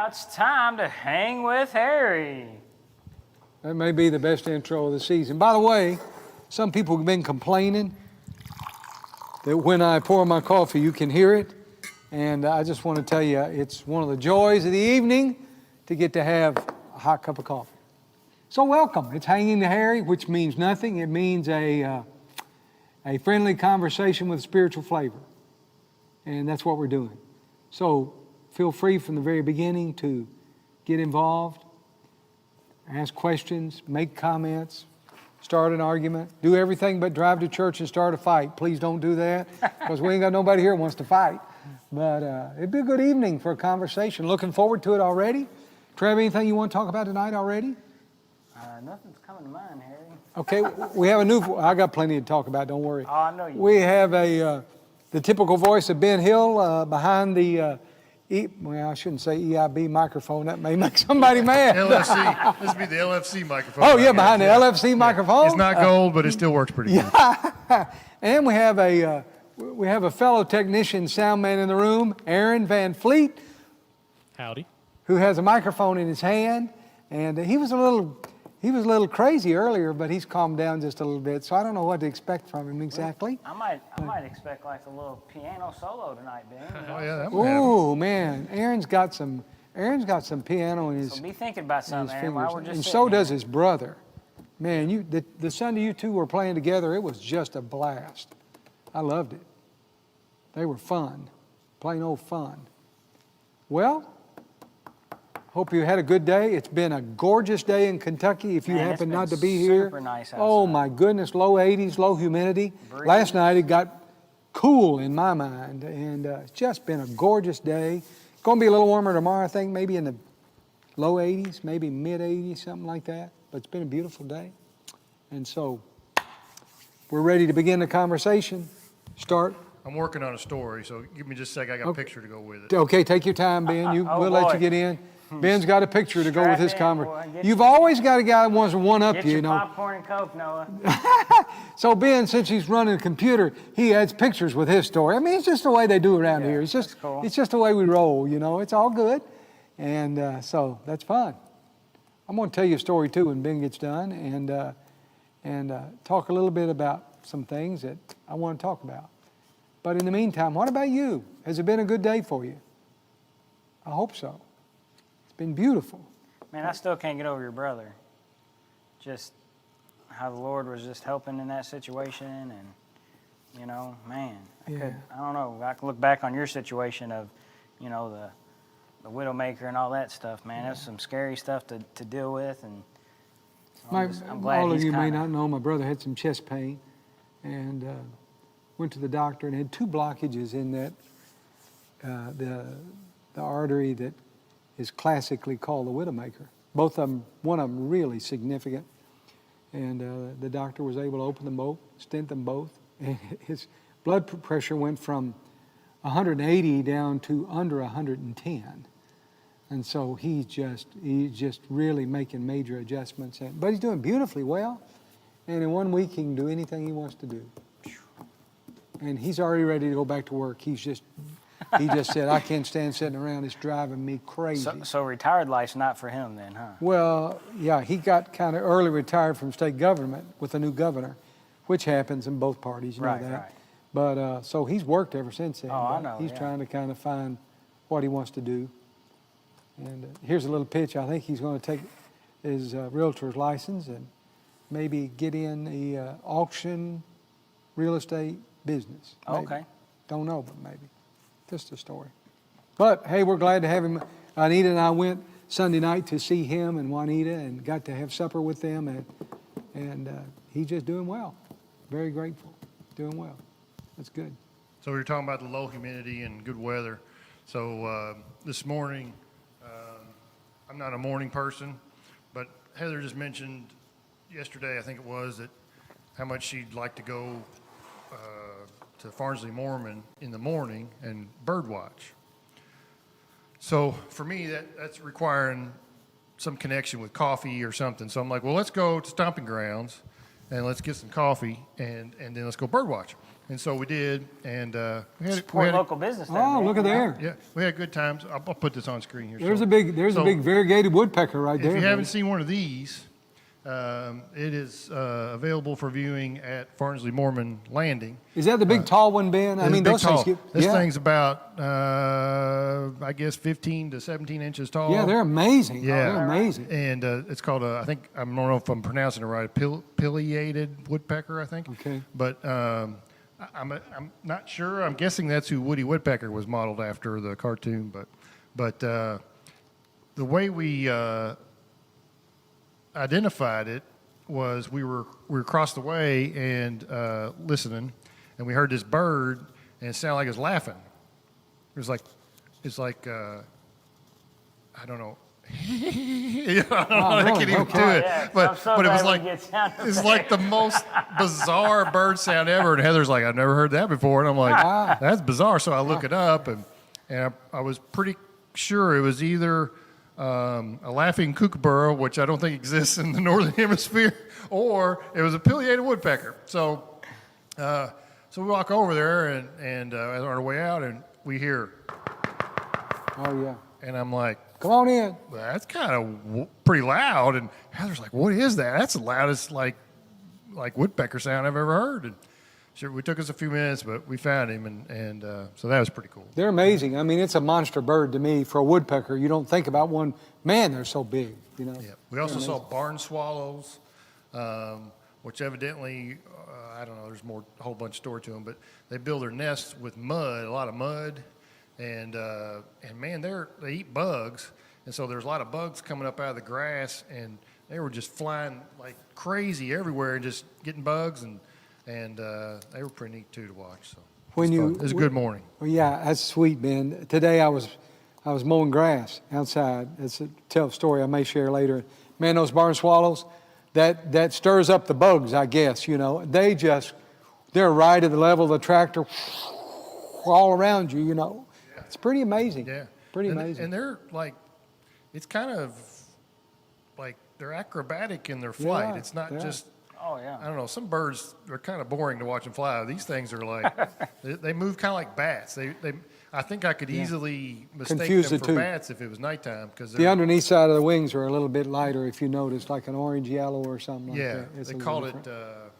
now it's time to hang with Harry. That may be the best intro of the season. By the way, some people have been complaining that when I pour my coffee, you can hear it. And I just want to tell you, it's one of the joys of the evening to get to have a hot cup of coffee. So welcome. It's Hanging to Harry, which means nothing. It means a friendly conversation with spiritual flavor. And that's what we're doing. So feel free from the very beginning to get involved, ask questions, make comments, start an argument, do everything but drive to church and start a fight. Please don't do that, because we ain't got nobody here who wants to fight. But it'd be a good evening for a conversation. Looking forward to it already. Trev, anything you want to talk about tonight already? Nothing's coming to mind, Harry. Okay, we have a new, I got plenty to talk about, don't worry. Oh, I know you. We have the typical voice of Ben Hill behind the, well, I shouldn't say EIB microphone. That may make somebody mad. LFC. This would be the LFC microphone. Oh, yeah, behind the LFC microphone. It's not gold, but it still works pretty good. And we have a fellow technician, sound man in the room, Aaron Van Fleet. Howdy. Who has a microphone in his hand. And he was a little crazy earlier, but he's calmed down just a little bit. So I don't know what to expect from him exactly. I might expect like a little piano solo tonight, Ben. Oh yeah, that would happen. Ooh, man, Aaron's got some piano in his. So be thinking about something, Aaron, while we're just and sitting so here. does his brother. Man, the Sunday you two were playing together, it was just a blast. I loved it. They were fun, plain old fun. Well, hope you had a good day. It's been a gorgeous day in Kentucky. If you Man, happen it's not to been be here, super nice oh outside. my goodness, low 80s, low humidity. Breeze. Last night it got cool in my mind, and it's just been a gorgeous day. It's going to be a little warmer tomorrow, I think, maybe in the low 80s, maybe mid 80s, something like that. But it's been a beautiful day, and so we're ready to begin the conversation. Start. I'm working on a story, so give me just a sec. I got a picture to go with it. Okay, take your time, Ben. Oh, we'll let boy. you get in. Ben's got a picture to go with his Strap in, boy. conversation. Get You've your- always got a guy that wants to one-up Get you, your you know. popcorn and Coke, Noah. So Ben, since he's running a computer, he adds pictures with his story. I mean, it's just the way they do around Yeah, here. It's just, that's cool. it's just the way we roll, you know. It's all good, and so that's fun. I'm going to tell you a story too when Ben gets done, and talk a little bit about some things that I want to talk about. But in the meantime, what about you? Has it been a good day for you? I hope so. It's been beautiful. Man, I still can't get over your brother. Just how the Lord was just helping in that situation, and you know, man, I don't know. I can look back on your situation of, you know, the widowmaker and all that stuff. Man, that's some scary stuff to deal with, and so I'm glad all of he's you may kinda- not know, my brother had some chest pain, and went to the doctor and had 2 blockages in that the artery that is classically called the widowmaker. Both of them, one of them really significant, and the doctor was able to open them both, stent them both, and his blood pressure went from 180 down to under 110. And so he's just really making major adjustments. But he's doing beautifully well. And in 1 week, he can do anything he wants to do. And he's already ready to go back to work. He just said, I can't stand sitting around. It's driving me crazy. So retired life's not for him then, huh? Well, yeah, he got kind of early retired from state government with a new governor, which happens in both parties, you know Right, that. right. But so he's worked ever since then. Oh, I but know, He's yeah. trying to kind of find what he wants to do. And here's a little pitch. I think he's going to take his realtor's license and maybe get in the auction real estate business. Maybe. Okay. Don't know, but maybe. Just a story. But hey, we're glad to have him. Anita and I went Sunday night to see him and Juanita and got to have supper with them, and he's just doing well. Very grateful. Doing well. That's good. So we were talking about the low humidity and good weather. So this morning, I'm not a morning person, but Heather just mentioned yesterday, I think it was, that how much she'd like to go to Farnsley Mormon in the morning and bird watch. So for me, that's requiring some connection with coffee or something. So I'm like, well, let's go to Stomping Grounds and let's get some coffee, and then let's go bird watch. And so we did, and we Support had local business. There, Oh, man. look at there. yeah, we had good times. I'll put this on screen here. There's So- a big variegated woodpecker right there. If you man. haven't seen one of these, it is available for viewing at Farnsley Mormon Landing. Is that the big tall one, Ben? I It's mean, big those tall. things get, This yeah. thing's about, I guess, 15 to 17 inches tall. Yeah, they're amazing. Yeah. They're amazing. And it's called I don't know if I'm pronouncing it right, a pileated woodpecker, I think. Okay. But I'm not sure. I'm guessing that's who Woody Woodpecker was modeled after, the cartoon. But the way we identified it was we were across the way and listening, and we heard this bird, and it sounded like it was laughing. It's like I don't know. I don't know. I really? can't even Okay. do it. Yeah, but I'm so but it was glad we like get sound it's like the most bizarre bird sound ever. And Heather's like, I've never heard that before. And I'm like, that's bizarre. So I look it up, and I was pretty sure it was either a laughing kookaburra, which I don't think exists in the northern hemisphere, or it was a pileated woodpecker. So we walk over there, and on our way out, and we hear, Oh, yeah. and I'm like, Come on in. well, that's kind of pretty loud. And Heather's like, what is that? That's the loudest like woodpecker sound I've ever heard. And sure, it took us a few minutes, but we found him, and so that was pretty cool. They're amazing. I mean, it's a monster bird to me. For a woodpecker, you don't think about one. Man, they're so big, you know. Yeah. We also saw barn swallows, which evidently, I don't know, there's a whole bunch of story to them, but they build their nests with mud, a lot of mud, and man, they eat bugs, and so there's a lot of bugs coming up out of the grass, and they were just flying like crazy everywhere and just getting bugs, and they were pretty neat too to watch. So it was a good morning. Well, yeah, that's sweet, Ben. Today I was mowing grass outside. It's a story I may share later. Man, those barn swallows, that stirs up the bugs, I guess. You know, they're right at the level of the tractor, all around you. You know, it's pretty amazing. Yeah, pretty amazing. And they're like, it's kind of like they're acrobatic in their flight. Yeah, It's not yeah. just. Oh yeah. I don't know. Some birds are kind of boring to watch them fly. These things are like they move kind of like bats. I think I could easily mistake Confuse them the for two. bats if it was nighttime because The underneath side of the wings are a little bit lighter, if you notice, like an orange yellow or something like yeah, that. It's they a call little it different.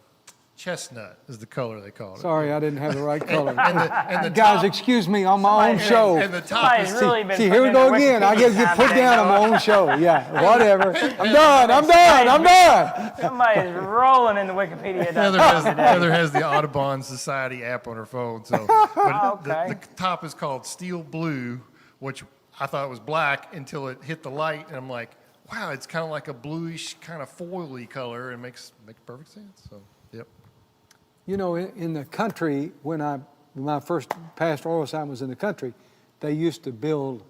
chestnut is the color they call it. Sorry, I didn't have the right color. And the Guys, top, excuse me, on my own show. and the top Somebody's is really been See, here we putting go in the again. I Wikipedia get time put today, down on Noah. my own show. Yeah, whatever. I'm done. Somebody's rolling in the Wikipedia Heather has the Audubon Society app on her phone. So, but Okay. the top is called steel blue, which I thought was black until it hit the light, and I'm like, wow, it's kind of like a bluish, kind of foily color, and makes perfect sense. So, yep. You know, in the country, when my first pastoral assignment was in the country, they used to build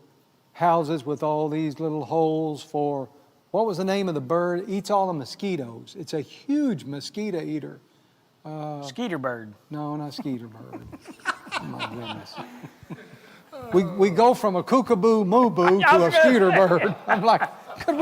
houses with all these little holes for, what was the name of the bird? Eats all the mosquitoes. It's a huge mosquito eater. Skeeter bird. No, not skeeter bird. Oh my goodness. We go from a kookaboo moo-boo to a skeeter bird. I'm like, could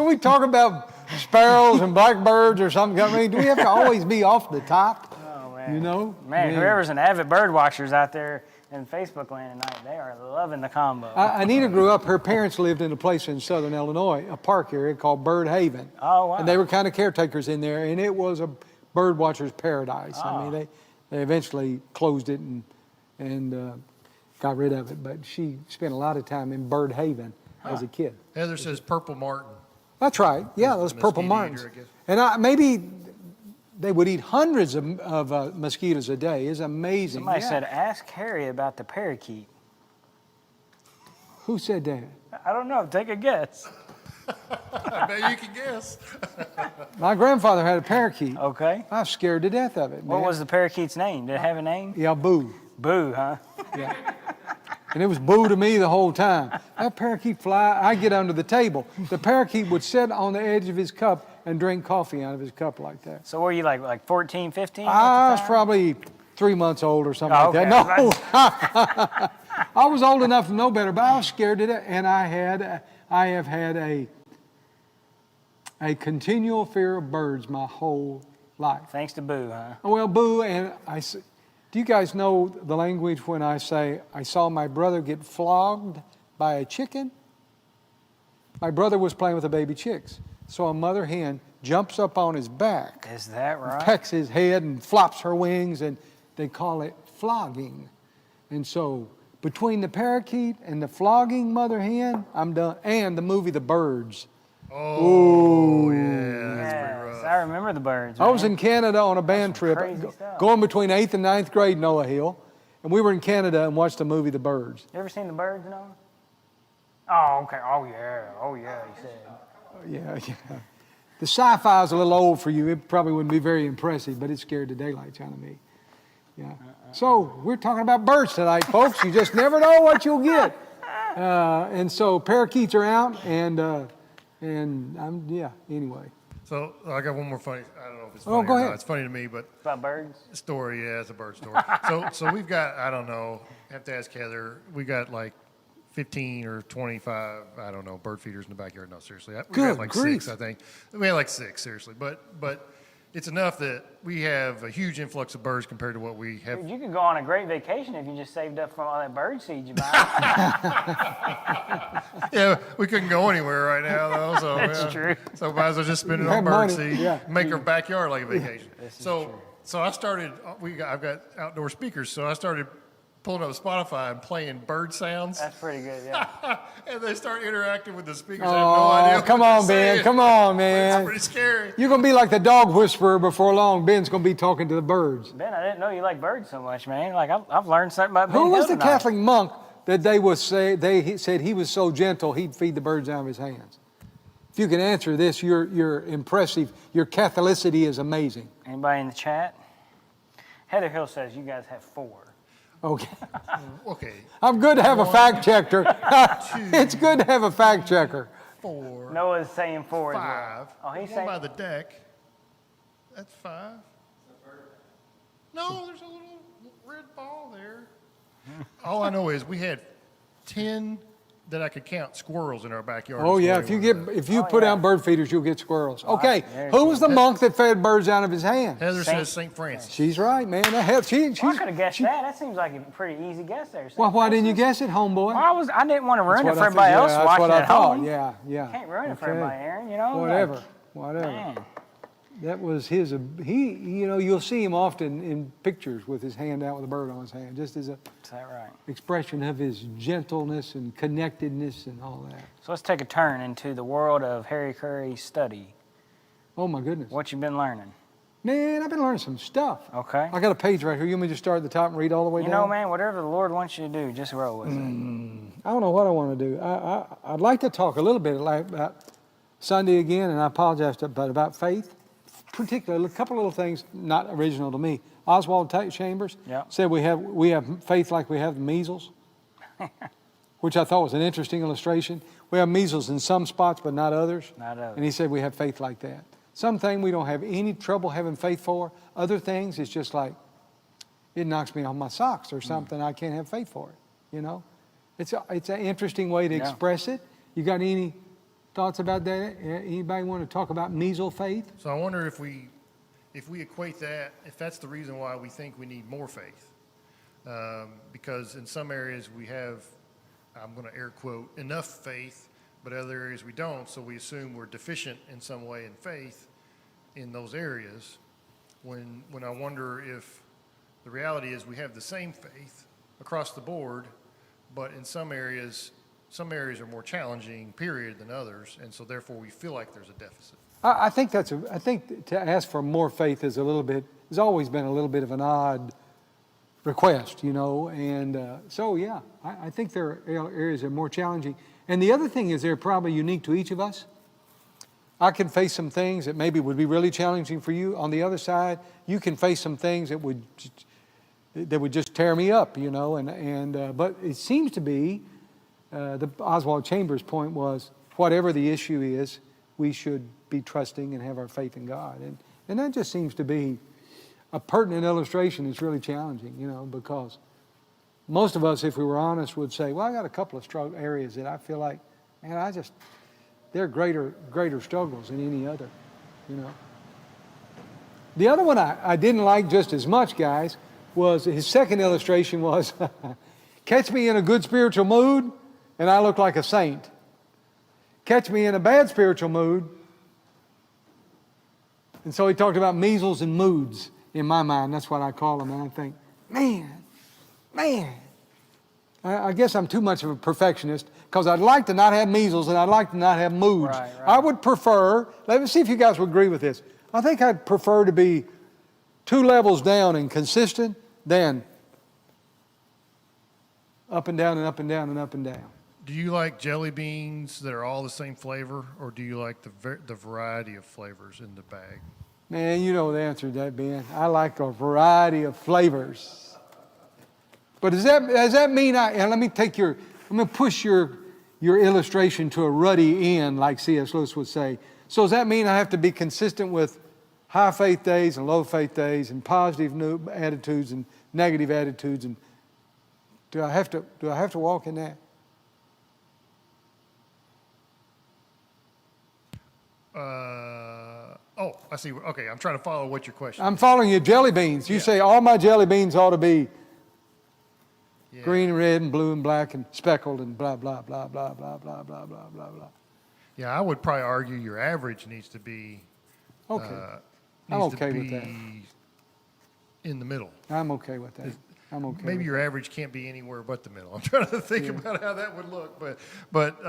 we talk about sparrows and blackbirds or something? I mean, do we have to always be off the top? Oh man. You know? Man, whoever's an avid bird watchers out there in Facebook land tonight, they are loving the combo. Anita grew up, her parents lived in a place in southern Illinois, a park area called Bird Haven. Oh, wow. And they were kind of caretakers in there, and it was a bird watcher's paradise. I mean, they eventually closed it and got rid of it, but she spent a lot of time in Bird Haven as a kid. Heather says purple martin. That's right. Yeah, those the purple mosquito martins. eater, I guess. And maybe they would eat hundreds of mosquitoes a day. It's amazing. Somebody Yeah. said, ask Harry about the parakeet. Who said that? I don't know. Take a guess. I bet you can guess. My grandfather had a parakeet. Okay. I was scared to death of it, man. What was the parakeet's name? Did it have a name? Yeah, Boo. Boo, huh? Yeah. And it was boo to me the whole time. That parakeet fly, I get under the table. The parakeet would sit on the edge of his cup and drink coffee out of his cup like that. So were you like 14, 15? I was probably 3 months old or something Oh, like that. okay. No, I was old enough to know better, but I was scared to death. And I have had a continual fear of birds my whole life. Thanks to Boo, huh? Well, Boo, and do you guys know the language when I say, I saw my brother get flogged by a chicken? My brother was playing with the baby chicks. So a mother hen jumps up on his back. Is that right? Pecks his head and flops her wings, and they call it flogging. And so between the parakeet and the flogging mother hen, I'm done. And the movie The Birds. Oh, yeah, that's pretty rough. Yes, I remember The Birds. I was man. in Canada on a band trip, crazy stuff. going between 8th and 9th grade, Noah Hill. And we were in Canada and watched the movie The Birds. You ever seen The Birds, Noah? Oh, okay. Oh, yeah, he said. Yeah. The sci-fi is a little old for you. It probably wouldn't be very impressive, but it scared the daylights out of me. Yeah. So we're talking about birds tonight, folks. You just never know what you'll get. And so parakeets are out, and anyway. So I got one more funny. I don't know if it's Oh, funny go or ahead. not. It's funny to me, but About birds? story. Yeah, it's a bird story. So we've got, I don't know. Have to ask Heather. We got like 15 or 25, I don't know, bird feeders in the backyard. No, seriously. We Good had like grief. 6, I think. We had like 6, seriously. But it's enough that we have a huge influx of birds compared to what we have. Dude, you could go on a great vacation if you just saved up from all that bird seed you buy. Yeah, we couldn't go anywhere right now, though. So That's yeah. true. So might as well just spend it You on have bird money, seed. yeah. Make our backyard like a vacation. This is So true. so I started. I've got outdoor speakers, so I started pulling up Spotify and playing bird sounds, That's pretty good, yeah. and they start interacting with the speakers. I have no idea. Oh, come what on, they're Ben. saying. Come on, It's man. pretty scary. You're going to be like the dog whisperer before long. Ben's going to be talking to the birds. Ben, I didn't know you like birds so much, man. Like, I've learned something about Ben Who was Hill the tonight. Catholic monk that they said he was so gentle he'd feed the birds out of his hands? If you can answer this, you're impressive. Your Catholicity is amazing. Anybody in the chat? Heather Hill says you guys have 4. Okay. Okay, I'm good to have a fact checker. It's good to have a fact checker. 4, Noah's saying 4 as well. 5. Oh, he's One saying by the deck. That's 5. No, there's a little red ball there. All I know is we had 10 that I could count squirrels in our backyard. Oh this yeah, morning. if you Oh, put yeah. out bird feeders, you'll get squirrels. Okay, there who you was the monk that fed birds out of his hand? Heather Saint- says St. Francis. She's right, man. That helps. Well, I could have guessed that. That seems like a pretty easy guess there. Well, why didn't you guess it, homeboy? Well, I didn't want to ruin it What for I everybody thought- else that's watching what I at thought. home. Yeah. Can't ruin it for Okay. everybody, Aaron. You know. Whatever. Man. That was his. You'll see him often in pictures with his hand out with a bird on his hand, just as a Is that right? expression of his gentleness and connectedness and all that. So let's take a turn into the world of Harry Curry's study. Oh my goodness, What you been learning? man! I've been learning some stuff. Okay. I got a page right here. You want me to just start at the top and read all the way You down? know, man, whatever the Lord wants you to do, just roll with it. I don't know what I want to do. I'd like to talk a little bit about Sunday again, and I apologize, but about faith. Particularly, a couple little things not original to me. Oswald Chambers Yeah. said we have faith like we have the measles, which I thought was an interesting illustration. We have measles in some spots, but not others. Not others. And he said we have faith like that. Something we don't have any trouble having faith for. Other things, it's just like it knocks me off my socks or something. I can't have faith for it. You know, it's an interesting way to Yeah. express it. You got any thoughts about that? Anybody want to talk about measles faith? So I wonder if we equate that, if that's the reason why we think we need more faith. Because in some areas we have, I'm going to air quote, enough faith, but other areas we don't, so we assume we're deficient in some way in faith in those areas, when I wonder if the reality is we have the same faith across the board, but in some areas are more challenging, period, than others, and so therefore we feel like there's a deficit. I think to ask for more faith has always been a little bit of an odd request, you know, and so yeah, I think there are areas that are more challenging. And the other thing is they're probably unique to each of us. I can face some things that maybe would be really challenging for you. On the other side, you can face some things that would just tear me up, you know, but it seems to be the Oswald Chambers' point was whatever the issue is, we should be trusting and have our faith in God. And that just seems to be a pertinent illustration that's really challenging, you know, because most of us, if we were honest, would say, well, I got a couple of areas that I feel like, man, they're greater struggles than any other, you know. The other one I didn't like just as much, guys, was his second illustration was, catch me in a good spiritual mood, and I look like a saint. Catch me in a bad spiritual mood. And so he talked about measles and moods in my mind. That's what I call them. And I think, man. I guess I'm too much of a perfectionist because I'd like to not have measles and I'd like to not have moods. Right. I would prefer, let me see if you guys would agree with this. I think I'd prefer to be 2 levels down and consistent than up and down and up and down and up and down. Do you like jelly beans that are all the same flavor, or do you like the variety of flavors in the bag? Man, you know the answer to that, Ben. I like a variety of flavors. But does that mean and let me push your illustration to a ruddy end, like C.S. Lewis would say. So does that mean I have to be consistent with high faith days and low faith days and positive attitudes and negative attitudes? And do I have to walk in that? I see. Okay, I'm trying to follow what your question I'm is. following you. Jelly beans. You say all my jelly beans ought to be green and red and blue and black and speckled and blah, blah, blah, blah, blah, blah, blah, blah, blah, blah. Yeah, I would probably argue your average needs to be Okay. I'm okay with that. In the middle. I'm okay with that. I'm okay. Maybe with your average can't be anywhere but the middle. I'm trying to think about how that would look, but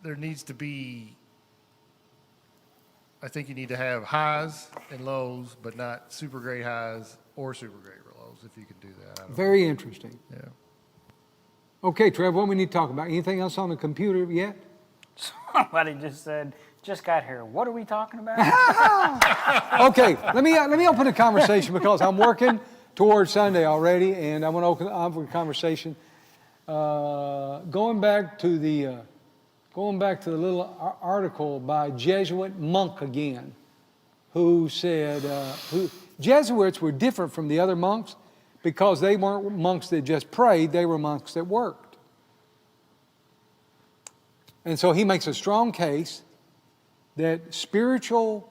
there needs to be. I think you need to have highs and lows, but not super great highs or super great lows. If you can do that, I don't Very interesting. know. Yeah. Okay, Trev, what we need to talk about? Anything else on the computer yet? Somebody just said, just got here. What are we talking about? Okay, let me open a conversation because I'm working towards Sunday already, and I want to open a conversation. Going back to the little article by Jesuit monk again, who said Jesuits were different from the other monks because they weren't monks that just prayed; they were monks that worked. And so he makes a strong case that spiritual,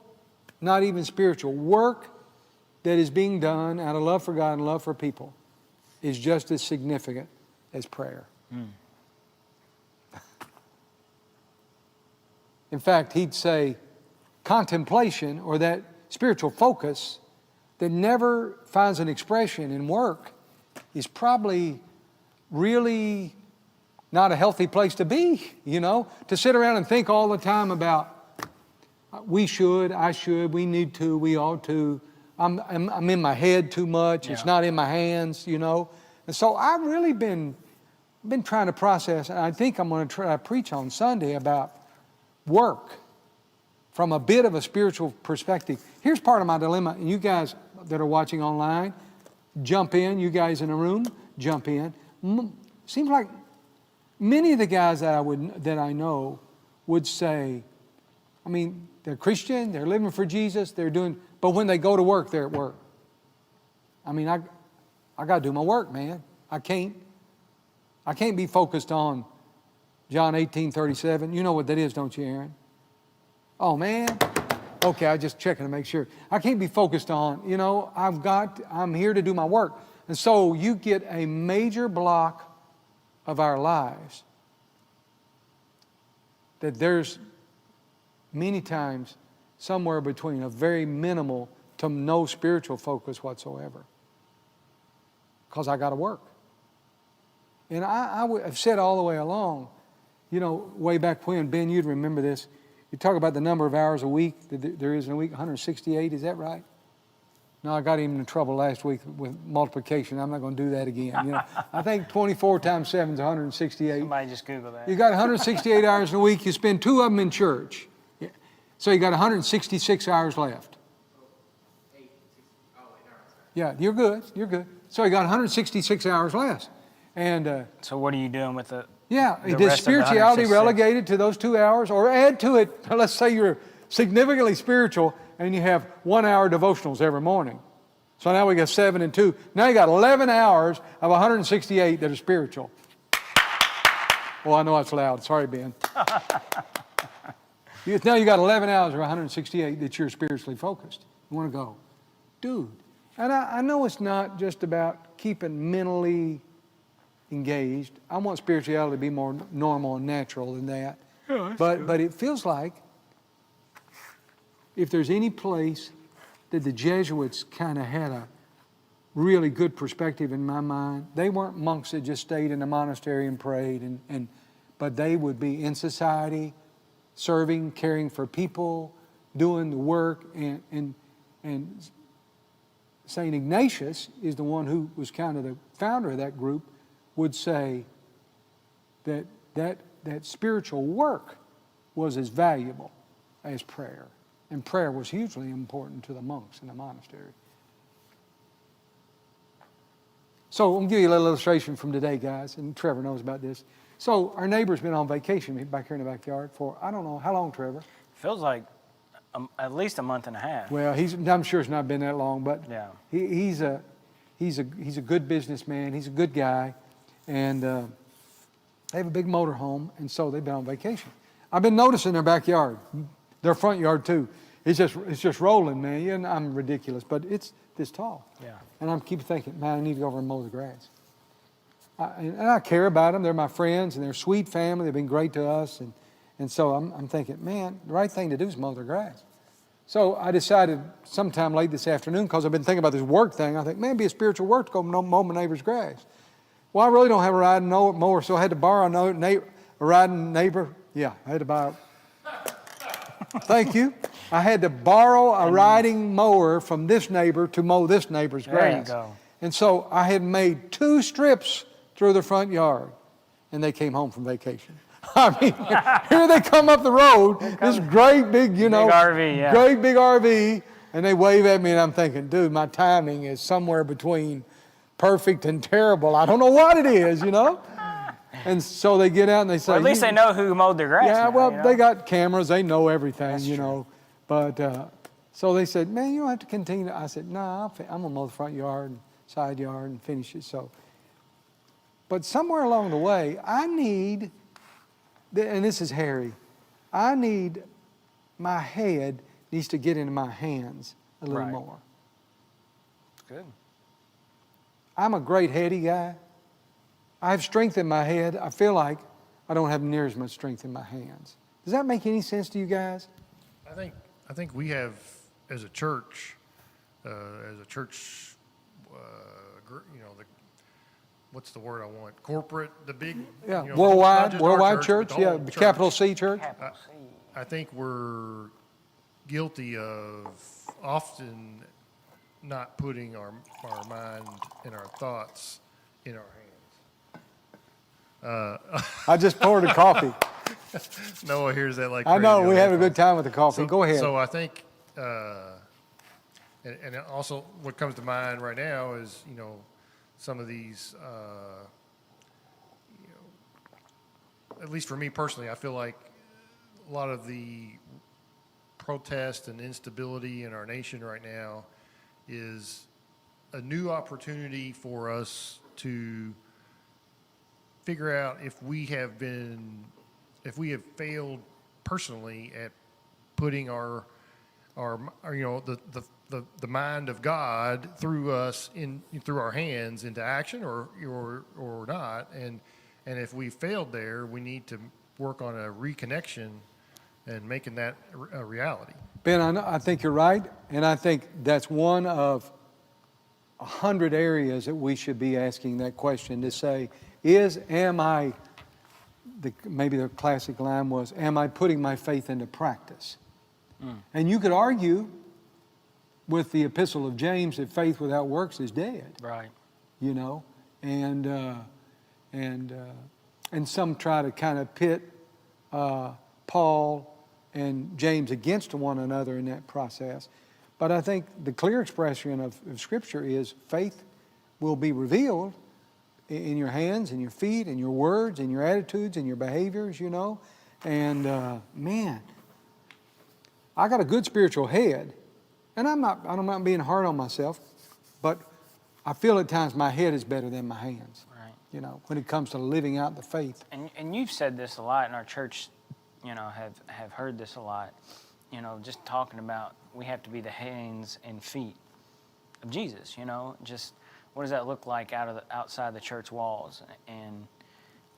not even spiritual, work that is being done out of love for God and love for people is just as significant as prayer. In fact, he'd say contemplation, or that spiritual focus that never finds an expression in work, is probably really not a healthy place to be, to sit around and think all the time about we should, I should, we need to, we ought to. I'm in my head too much. Yeah. It's not in my hands, And so I've really been trying to process, and I think I'm going to try to preach on Sunday about work from a bit of a spiritual perspective. Here's part of my dilemma, and you guys that are watching online, jump in. You guys in the room, jump in. Seems like many of the guys that I know would say, they're Christian, they're living for Jesus, but when they go to work, they're at work. I got to do my work, man. I can't be focused on John 18:37. You know what that is, don't you, Aaron? Oh, man. Okay, I just checking to make sure. I can't be focused on, I'm here to do my work. And so you get a major block of our lives that there's many times somewhere between a very minimal to no spiritual focus whatsoever. Because I got to work. And I have said all the way along, way back when, Ben, you'd remember this. You talk about the number of hours a week that there is in a week, 168, is that right? No, I got him in trouble last week with multiplication. I'm not going to do that again. I think 24 times 7 is 168. Somebody just Google that. You got 168 hours in a week. You spend 2 of them in church. So you got 166 hours left. Yeah, you're good. So you got 166 hours left. And so what are you doing with the is spirituality relegated to those 2 hours? Or add to it, let's say you're significantly spiritual and you have 1 hour devotionals every morning. So now we got 7 and 2. Now you got 11 hours of 168 that are spiritual. Well, I know that's loud. Sorry, Ben. Now you got 11 hours or 168 that you're spiritually focused. You want to go, dude. And I know it's not just about keeping mentally engaged. I want spirituality to be more normal and natural than that. Yeah, but it feels like if there's any place that the Jesuits kind of had a really good perspective in my mind, they weren't monks that just stayed in a monastery and prayed, but they would be in society, serving, caring for people, doing the work, and St. Ignatius is the one who was kind of the founder of that group, would say that spiritual work was as valuable as prayer. And prayer was hugely important to the monks in the monastery. So I'm going to give you a little illustration from today, guys, and Trevor knows about this. So our neighbor's been on vacation back here in the backyard for, I don't know, how long, Trevor? Feels like at least a month and a half. Well, I'm sure it's not been that long, but yeah. he's a good businessman. He's a good guy, and they have a big motor home, and so they've been on vacation. I've been noticing their backyard, their front yard too. It's just rolling, man. And I'm ridiculous, but it's this tall. Yeah. And I keep thinking, man, I need to go over and mow the grass. And I care about them. They're my friends, and they're a sweet family. They've been great to us, and so I'm thinking, man, the right thing to do is mow their grass. So I decided sometime late this afternoon, because I've been thinking about this work thing, I think, man, it'd be a spiritual work to go mow my neighbor's grass. Well, I really don't have a riding mower, so I had to borrow a riding neighbor. Yeah, I had to borrow. Thank you. I had to borrow a riding mower from this neighbor to mow this neighbor's grass. There you go. And so I had made 2 strips through the front yard, and they came home from vacation. I mean, here they come up the road, this great big, big RV, yeah. Great big RV, and they wave at me, and I'm thinking, dude, my timing is somewhere between perfect and terrible. I don't know what it is, And so they get out and they say, well, at least they know who mowed their grass. Yeah, now, well, they got cameras, they know everything, That's true. But so they said, man, you don't have to continue. I said, nah, I'm gonna mow the front yard and side yard and finish it. So, but somewhere along the way, I need, and this is hairy, my head needs to get into my hands a little Right. more. Good. I'm a great heady guy. I have strength in my head. I feel like I don't have near as much strength in my hands. Does that make any sense to you guys? I think we have, as a church, what's the word I want? Corporate, the big, Yeah, not worldwide just our church, but the whole church. capital C church. Capital C. I think we're guilty of often not putting our mind and our thoughts in our hands. I just poured a coffee. Noah hears that like I know, crazy we on have a that good time with the coffee. Go ahead. So I think, and also what comes to mind right now is, some of these, at least for me personally, I feel like a lot of the protest and instability in our nation right now is a new opportunity for us to figure out if we have failed personally at putting our the mind of God through us through our hands into action or not, and if we failed there, we need to work on a reconnection and making that a reality. Ben, I think you're right, and I think that's one of 100 areas that we should be asking that question to say, maybe the classic line was, am I putting my faith into practice? And you could argue with the Epistle of James that faith without works is dead. Right. And some try to kind of pit Paul and James against one another in that process. But I think the clear expression of Scripture is faith will be revealed in your hands and your feet and your words and your attitudes and your behaviors, And man, I got a good spiritual head, and I'm not being hard on myself, but I feel at times my head is better than my hands. Right. When it comes to living out the faith. And you've said this a lot in our church have heard this a lot. Just talking about we have to be the hands and feet of Jesus. Just what does that look like outside the church walls? And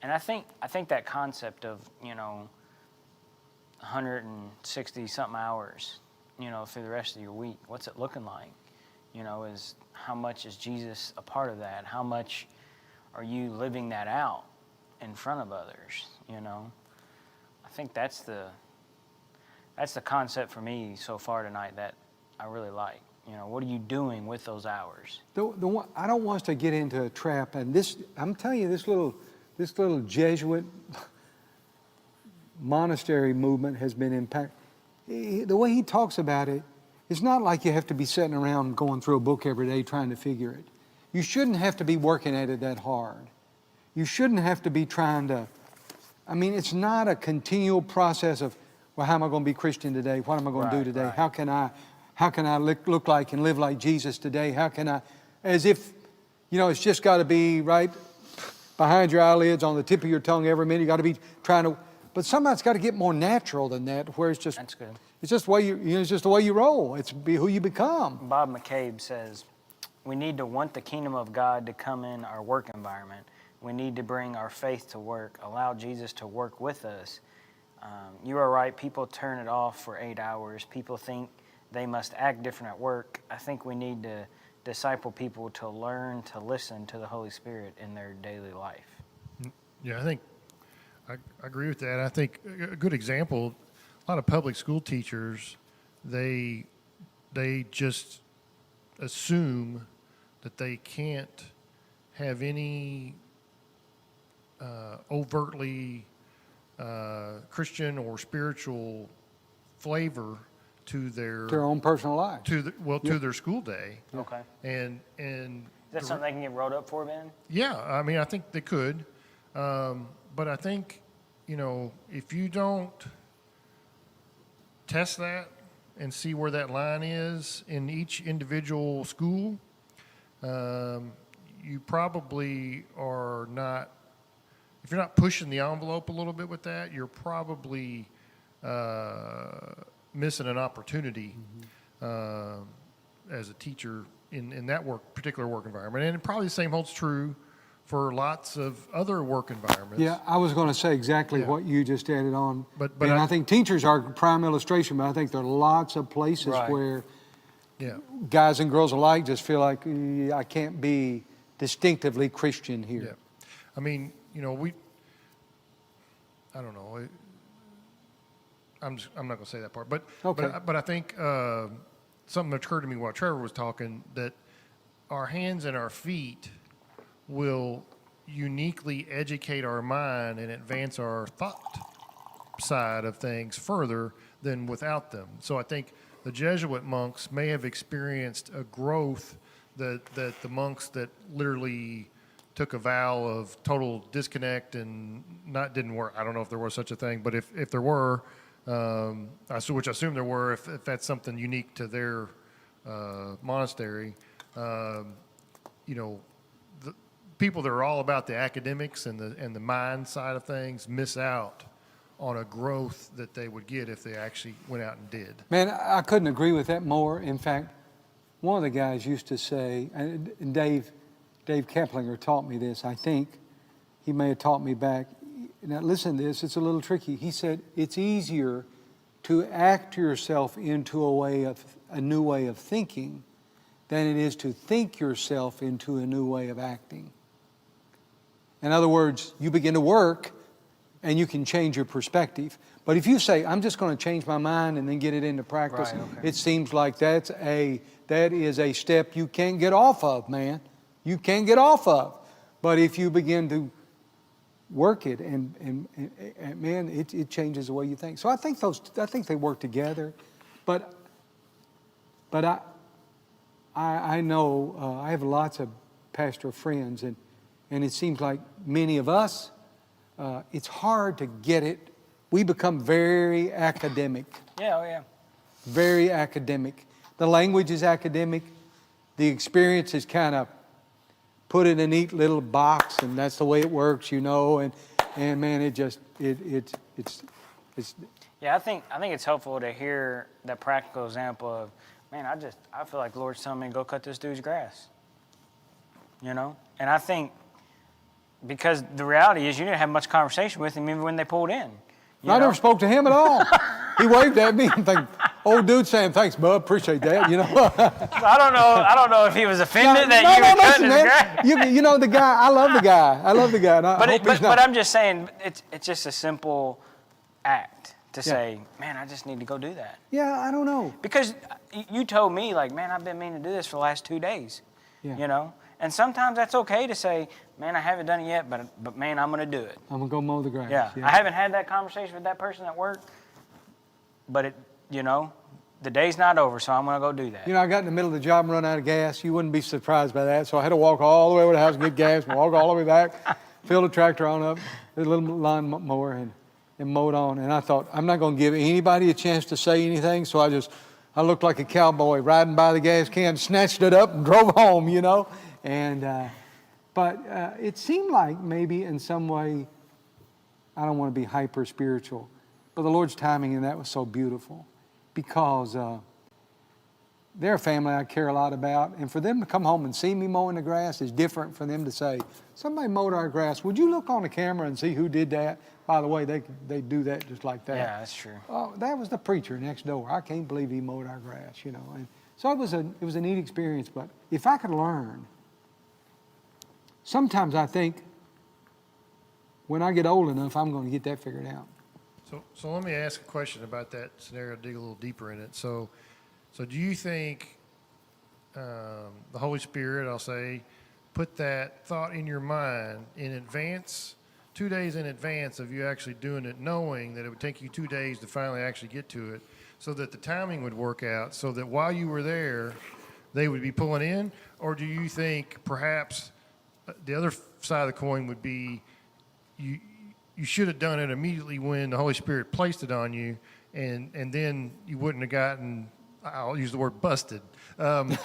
I think that concept of 160 something hours, through the rest of your week, what's it looking like? Is how much is Jesus a part of that? How much are you living that out in front of others? I think that's the concept for me so far tonight that I really like. What are you doing with those hours? I don't want us to get into a trap, and I'm telling you, this little Jesuit monastery movement has been impacted. The way he talks about it, it's not like you have to be sitting around going through a book every day trying to figure it. You shouldn't have to be working at it that hard. You shouldn't have to be trying to, it's not a continual process of, well, how am I going to be Christian today? What am I going to do today? Right. How can I look like and live like Jesus today? How can I, as if, it's just got to be right behind your eyelids, on the tip of your tongue every minute. You got to be trying to, but somehow it's got to get more natural than that, where it's just, that's good. It's just the way it's just the way you roll. It's who you become. Bob McCabe says, we need to want the kingdom of God to come in our work environment. We need to bring our faith to work, allow Jesus to work with us. You are right, people turn it off for 8 hours. People think they must act different at work. I think we need to disciple people to learn to listen to the Holy Spirit in their daily life. Yeah, I think I agree with that. I think a good example, a lot of public school teachers, they just assume that they can't have any overtly Christian or spiritual flavor to their own personal life. to their school day. Okay. And Is that something they can get wrote up for, Ben? yeah, I think they could. But I think, if you don't test that and see where that line is in each individual school, you probably are not, if you're not pushing the envelope a little bit with that, you're probably missing an opportunity as a teacher in that particular work environment. And probably the same holds true for lots of other work environments. Yeah, I was going to say exactly what you just added on. But I think teachers are prime illustration, but I think there are lots of places Right. where Yeah. guys and girls alike just feel like I can't be distinctively Christian here. Yeah. I don't know. I'm not going to say that part, but Okay. but I think something occurred to me while Trevor was talking, that our hands and our feet will uniquely educate our mind and advance our thought side of things further than without them. So I think the Jesuit monks may have experienced a growth that the monks that literally took a vow of total disconnect and didn't work. I don't know if there was such a thing, but if there were, which I assume there were, if that's something unique to their monastery, the people that are all about the academics and the mind side of things miss out on a growth that they would get if they actually went out and did. Man, I couldn't agree with that more. In fact, one of the guys used to say, and Dave Keplinger taught me this, I think. He may have taught me back. Now listen to this, it's a little tricky. He said, it's easier to act yourself into a new way of thinking than it is to think yourself into a new way of acting. In other words, you begin to work and you can change your perspective. But if you say, I'm just going to change my mind and then get it into practice, Right, okay. it seems like that is a step you can't get off of, man. You can't get off of. But if you begin to work it and man, it changes the way you think. So I think they work together. But I know I have lots of pastor friends, and it seems like many of us, it's hard to get it. We become very academic. Yeah, oh yeah. Very academic. The language is academic. The experience is kind of put in a neat little box, and that's the way it works, And man, it's Yeah, I think it's helpful to hear that practical example of, man, I feel like the Lord's telling me to go cut this dude's grass. You know? And I think because the reality is you didn't have much conversation with him even when they pulled in. I never spoke to him at all. He waved at me and think, old dude saying, thanks, bub, appreciate that, you know. I don't know if he was offended that you were cutting his grass. You know, the guy, I love the guy. And But I'm just saying, it's just a simple act to say, man, I just need to go do that. Yeah, I don't know. Because you told me, like, man, I've been meaning to do this for the last 2 days, you know? And sometimes that's okay to say, man, I haven't done it yet, but man, I'm going to do it. I'm going to go mow the grass. Yeah. I haven't had that conversation with that person at work, but the day's not over, so I'm going to go do that. You know, I got in the middle of the job and run out of gas. You wouldn't be surprised by that. So I had to walk all the way over to the house and get gas, and walk all the way back, fill the tractor on up, a little lawn mower, and mowed on. And I thought, I'm not going to give anybody a chance to say anything, so I looked like a cowboy riding by the gas can, snatched it up and drove home, you know. But it seemed like maybe in some way, I don't want to be hyper spiritual, but the Lord's timing in that was so beautiful because they're a family I care a lot about, and for them to come home and see me mowing the grass is different from them to say, somebody mowed our grass. Would you look on the camera and see who did that? By the way, they do that just like that. Yeah, that's true. Oh, that was the preacher next door. I can't believe he mowed our grass, you know. And so it was a neat experience. But if I could learn, sometimes I think when I get old enough, I'm going to get that figured out. So let me ask a question about that scenario, dig a little deeper in it. So do you think the Holy Spirit, I'll say, put that thought in your mind in advance, 2 days in advance of you actually doing it, knowing that it would take you 2 days to finally actually get to it, so that the timing would work out, so that while you were there, they would be pulling in? Or do you think perhaps the other side of the coin would be you should have done it immediately when the Holy Spirit placed it on you, and then you wouldn't have gotten, I'll use the word busted. And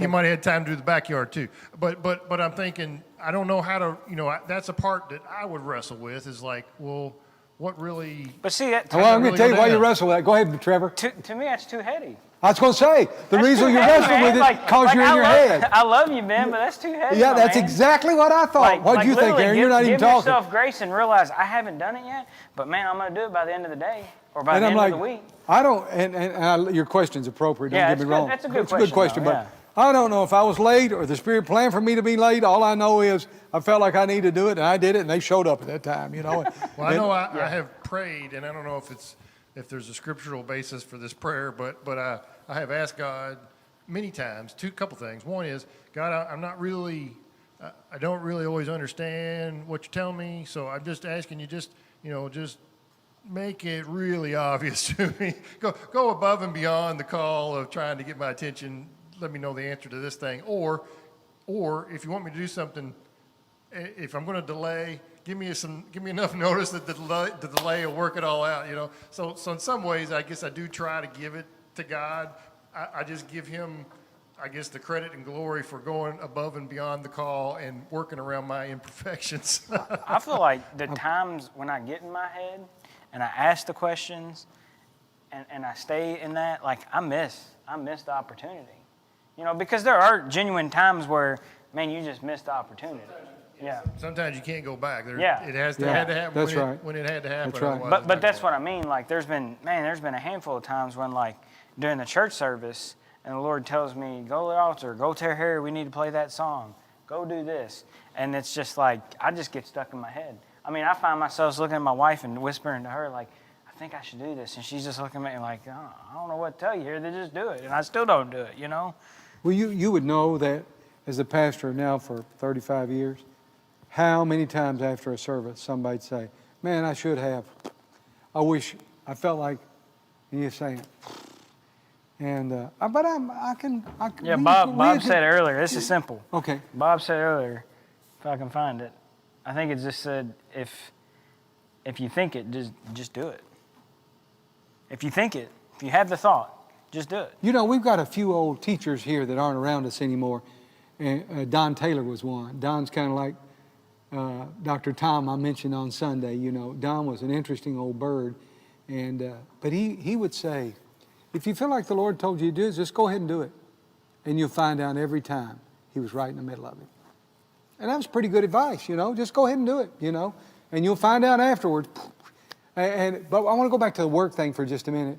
you might have had time to do the backyard too. But I'm thinking, I don't know how to, that's a part that I would wrestle with, is like, well, what really? But see, that, well, I'm going to tell you why you wrestle with that. Go ahead, Trevor. To me, that's too heady. I was going to say, the reason you wrestle with it because you're in your head. I love you, man, but that's too heavy. Yeah, that's exactly what I thought. What do you think, Aaron? You're not even talking. Give yourself grace and realize I haven't done it yet, but man, I'm going to do it by the end of the day or by the end of the week. I don't, your question's appropriate, don't get me wrong. That's a good question. It's a good question, but I don't know if I was late or the Spirit planned for me to be late. All I know is I felt like I needed to do it, and I did it, and they showed up at that time, Well, I know I have prayed, and I don't know if there's a scriptural basis for this prayer, but I have asked God many times, couple things. One is, God, I don't really always understand what you're telling me, so I'm just asking you, just make it really obvious to me. Go above and beyond the call of trying to get my attention. Let me know the answer to this thing, or if you want me to do something, if I'm going to delay, give me enough notice that the delay will work it all out. So in some ways, I guess I do try to give it to God. I just give him, I guess, the credit and glory for going above and beyond the call and working around my imperfections. I feel like the times when I get in my head and I ask the questions and I stay in that, like I miss the opportunity. Because there are genuine times where, man, you just missed the opportunity. Yeah. Sometimes you can't go back. It had to happen when it had to happen. That's right. But that's what I mean. Like there's been a handful of times when, like, during the church service and the Lord tells me, go to the altar, go tell Harry we need to play that song, go do this. And it's just like, I just get stuck in my head. I mean, I find myself looking at my wife and whispering to her, like, I think I should do this. And she's just looking at me like, oh, I don't know what to tell you here. They just do it. And I still don't do it, Well, you would know that as a pastor now for 35 years, how many times after a service somebody'd say, man, I should have. I wish, I felt like, and you're saying, and, but I can. Yeah, Bob said earlier, this is simple. Okay. Bob said earlier, if I can find it, I think it just said, if you think it, just do it. If you think it, if you have the thought, just do it. We've got a few old teachers here that aren't around us anymore. And Don Taylor was one. Don's kind of like Dr. Tom I mentioned on Sunday. Don was an interesting old bird, but he would say, if you feel like the Lord told you to do it, just go ahead and do it. And you'll find out every time he was right in the middle of it. And that was pretty good advice, just go ahead and do it, and you'll find out afterwards. But I want to go back to the work thing for just a minute.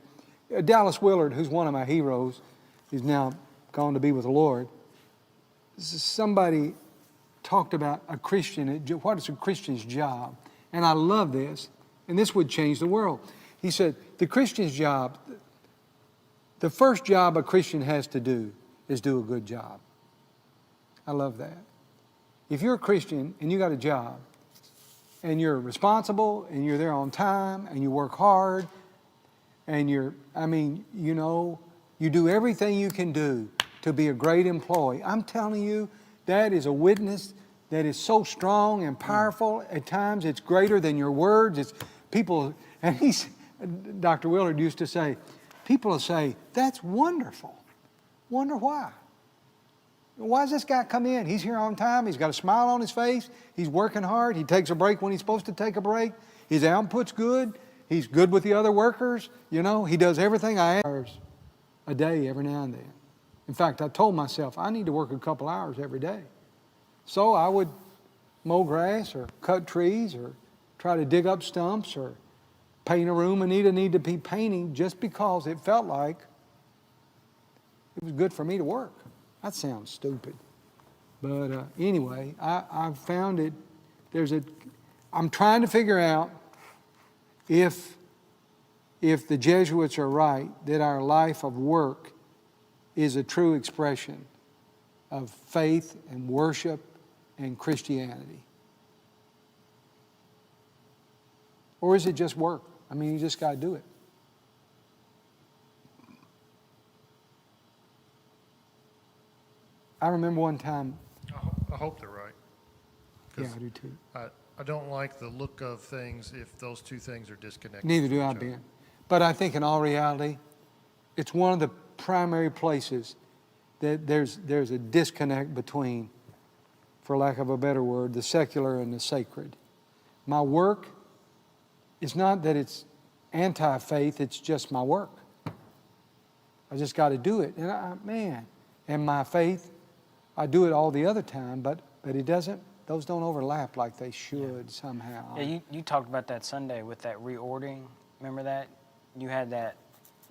Dallas Willard, who's one of my heroes, he's now gone to be with the Lord. Somebody talked about a Christian, what is a Christian's job? And I love this, and this would change the world. He said, the Christian's job, the first job a Christian has to do is do a good job. I love that. If you're a Christian and you got a job, and you're responsible, and you're there on time, and you work hard, and you do everything you can do to be a great employee, I'm telling you, that is a witness that is so strong and powerful. At times, it's greater than your words. It's people, and Dr. Willard used to say, people will say, that's wonderful. Wonder why? Why does this guy come in? He's here on time. He's got a smile on his face. He's working hard. He takes a break when he's supposed to take a break. His output's good. He's good with the other workers. He does everything I ask a day every now and then. In fact, I told myself I need to work a couple hours every day. So I would mow grass or cut trees or try to dig up stumps or paint a room Anita needed to be painting just because it felt like it was good for me to work. That sounds stupid. But anyway, I've found it. I'm trying to figure out if the Jesuits are right, that our life of work is a true expression of faith and worship and Christianity. Or is it just work? You just got to do it. I remember one time. I hope they're right. Yeah, I do too. I don't like the look of things if those two things are disconnected. Neither do I, Ben. But I think in all reality, it's one of the primary places that there's a disconnect between, for lack of a better word, the secular and the sacred. My work is not that it's anti-faith, it's just my work. I just got to do it. And my faith, I do it all the other time, but it doesn't, those don't overlap like they should somehow. Yeah, you talked about that Sunday with that reordering. Remember that? You had that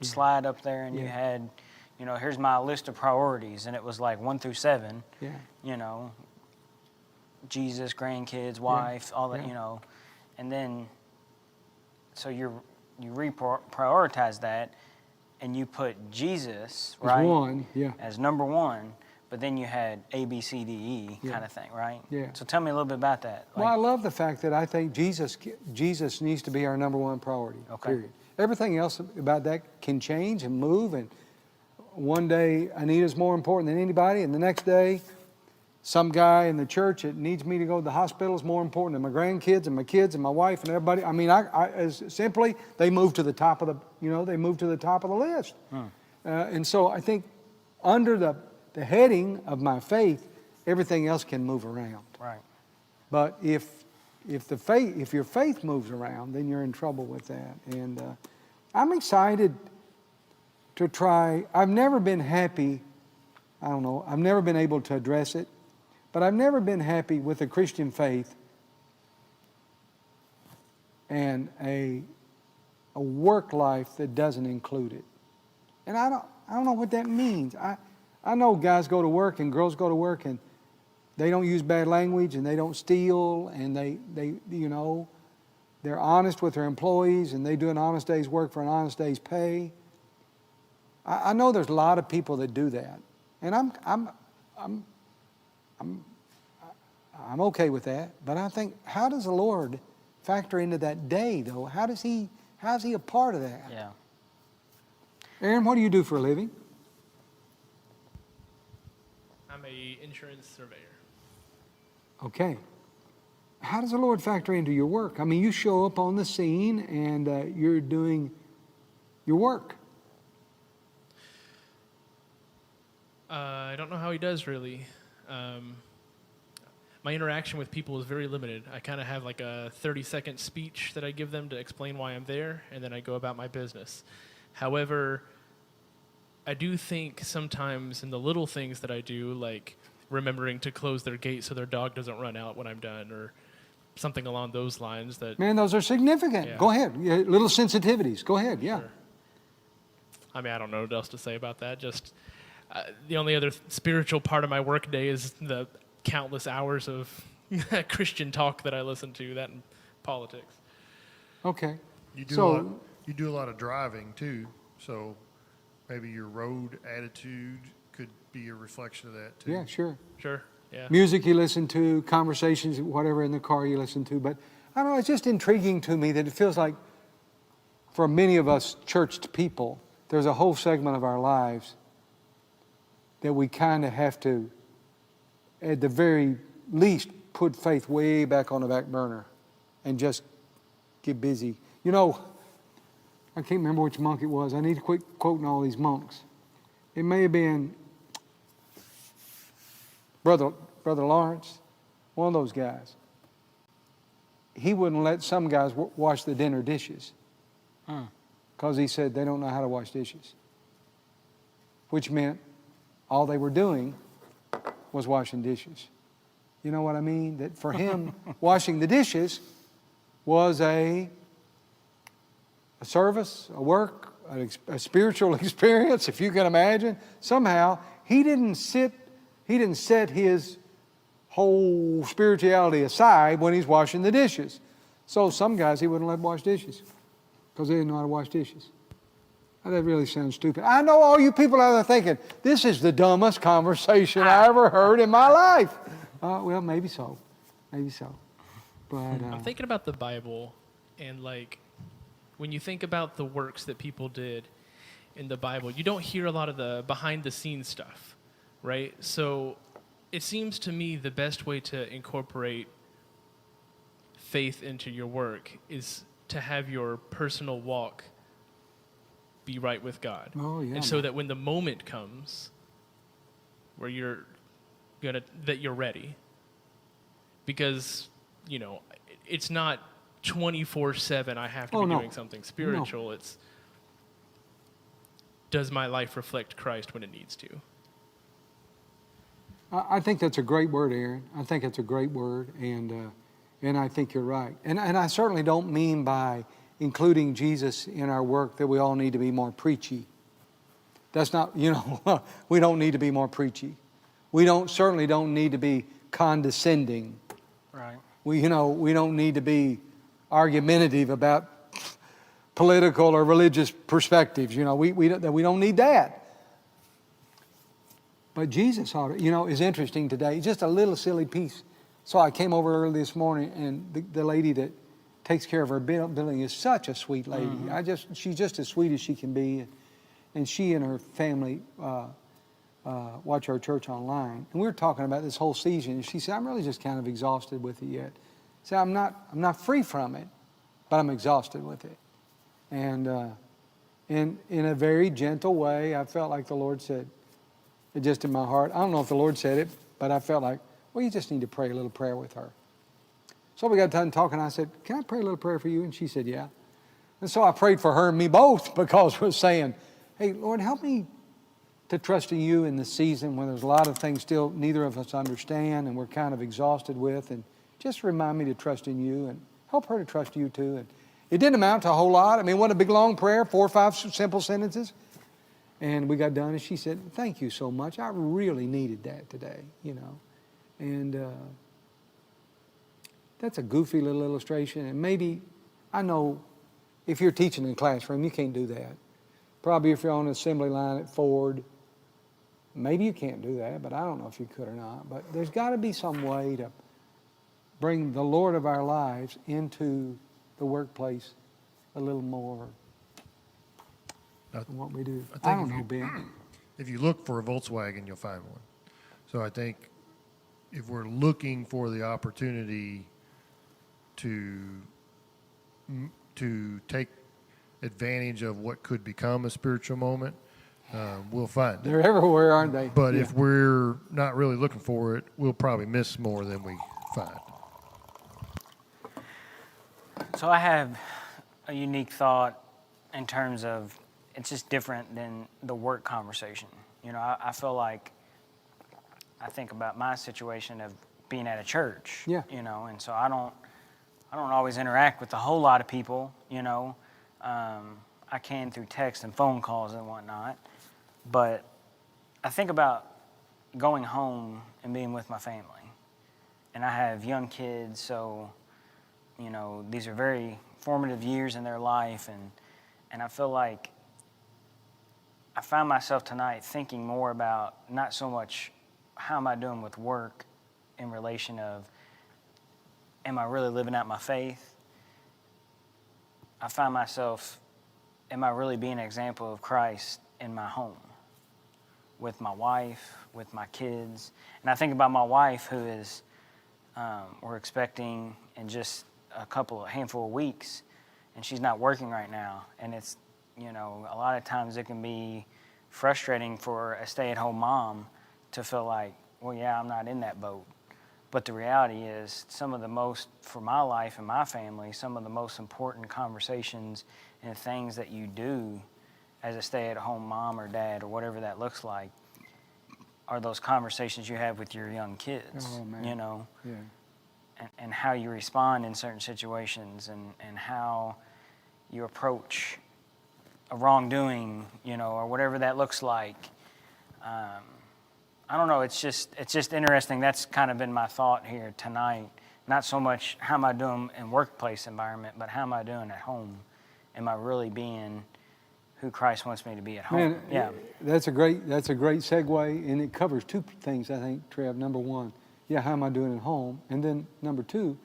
slide up there and you had, here's my list of priorities, and it was like 1 through 7. Yeah. Jesus, grandkids, wife, all that, and then, so you reprioritize that, and you put Jesus, right? As number one, but then you had A, B, C, D, E kind of thing, right? Yeah. So tell me a little bit about that. Well, I love the fact that I think Jesus needs to be our number one priority, period. Everything else about that can change and move, and one day Anita's more important than anybody, and the next day some guy in the church that needs me to go to the hospital is more important than my grandkids and my kids and my wife and everybody. They move to the top of the list. And so I think under the heading of my faith, everything else can move around. Right. But if your faith moves around, then you're in trouble with that. And I'm excited to try. I've never been happy. I've never been able to address it, but I've never been happy with the Christian faith and a work life that doesn't include it. And I don't know what that means. I know guys go to work and girls go to work and they don't use bad language and they don't steal and they're honest with their employees and they do an honest day's work for an honest day's pay. I know there's a lot of people that do that, and I'm okay with that. But I think, how does the Lord factor into that day, though? How's he a part of that? Yeah. Aaron, what do you do for a living? I'm a insurance surveyor. Okay. How does the Lord factor into your work? You show up on the scene and you're doing your work. I don't know how he does, really. my interaction with people is very limited. I kind of have like a 30-second speech that I give them to explain why I'm there, and then I go about my business. However, I do think sometimes in the little things that I do, like remembering to close their gate so their dog doesn't run out when I'm done, or something along those lines, that... Man, those are significant. Yeah. Go ahead. Yeah, little sensitivities. Go ahead, yeah. Sure. I mean, I don't know what else to say about that. Just the only other spiritual part of my workday is the countless hours of Christian talk that I listen to, that and politics. Okay. You do So- you do a lot of driving too, so maybe your road attitude could be a reflection of that too. Yeah, sure. Sure, yeah. Music you listen to, conversations, whatever in the car you listen to. But I don't know, it's just intriguing to me that it feels like for many of us churched people, there's a whole segment of our lives that we kind of have to, at the very least, put faith way back on the back burner and just get busy. You know, I can't remember which monk it was. I need to quit quoting all these monks. It may have been Brother Lawrence, one of those guys. He wouldn't let some guys wash the dinner dishes because he said they don't know how to wash dishes, which meant all they were doing was washing dishes. You know what I mean? That for him, washing the dishes was a service, a work, a spiritual experience, if you can imagine. Somehow, he didn't set his whole spirituality aside when he's washing the dishes. So some guys he wouldn't let wash dishes because they didn't know how to wash dishes. Now, that really sounds stupid. I know all you people out there thinking, this is the dumbest conversation I ever heard in my life. Well, maybe so. Maybe so. But I'm thinking about the Bible, and like when you think about the works that people did in the Bible, you don't hear a lot of the behind-the-scenes stuff, right? So it seems to me the best way to incorporate faith into your work is to have your personal walk be right with God. Oh, yeah. And so that when the moment comes where that you're ready. Because, you know, it's not 24/7 I have to be doing something spiritual. It's, does my life reflect Christ when it needs to? I think that's a great word, Aaron. I think it's a great word, and I think you're right. And I certainly don't mean by including Jesus in our work that we all need to be more preachy. That's not, we don't need to be more preachy. We certainly don't need to be condescending. Right. We don't need to be argumentative about political or religious perspectives. We don't need that. But Jesus ought to, is interesting today. Just a little silly piece. So I came over early this morning, and the lady that takes care of our building is such a sweet lady. Mm-hmm. She's just as sweet as she can be. And she and her family watch our church online. And we were talking about this whole season. And she said, I'm really just kind of exhausted with it yet. So I'm not free from it, but I'm exhausted with it. And in a very gentle way, I felt like the Lord said, just in my heart, I don't know if the Lord said it, but I felt like, well, you just need to pray a little prayer with her. So we got done talking. I said, can I pray a little prayer for you? And she said, yeah. And so I prayed for her and me both, because we're saying, hey, Lord, help me to trust in you in this season when there's a lot of things still neither of us understand and we're kind of exhausted with. And just remind me to trust in you and help her to trust you too. And it didn't amount to a whole lot. I mean, it wasn't a big long prayer, 4 or 5 simple sentences. And we got done, and she said, thank you so much. I really needed that today, And that's a goofy little illustration. And maybe, I know, if you're teaching in a classroom, you can't do that. Probably if you're on an assembly line at Ford, maybe you can't do that, but I don't know if you could or not. But there's got to be some way to bring the Lord of our lives into the workplace a little more than what we do. I don't know, Ben. If you look for a Volkswagen, you'll find one. So I think if we're looking for the opportunity to take advantage of what could become a spiritual moment, we'll find it. They're everywhere, aren't they? But if we're not really looking for it, we'll probably miss more than we fine. So I have a unique thought in terms of it's just different than the work conversation. You know, I feel like I think about my situation of being at a church. Yeah. You know, and so I don't always interact with a whole lot of people. You know, I can through text and phone calls and whatnot, but I think about going home and being with my family. And I have young kids, so, you know, these are very formative years in their life, and I feel like I found myself tonight thinking more about not so much how am I doing with work in relation of am I really living out my faith? I find myself, am I really being an example of Christ in my home? With my wife, with my kids. And I think about my wife who is, we're expecting in just a handful of weeks, and she's not working right now. And it's, you know, a lot of times it can be frustrating for a stay-at-home mom to feel like, well, yeah, I'm not in that boat. But the reality is for my life and my family, some of the most important conversations and things that you do as a stay-at-home mom or dad or whatever that looks like are those conversations you have with your young kids. Oh, man. You know, Yeah. and how you respond in certain situations and how you approach a wrongdoing, you know, or whatever that looks like. I don't know. It's just interesting. That's kind of been my thought here tonight. Not so much how am I doing in workplace environment, but how am I doing at home? Am I really being who Christ wants me to be at home? Man, yeah. That's a great segue, and it covers two things, I think, Trev. Number one, yeah, how am I doing at home? And then number two,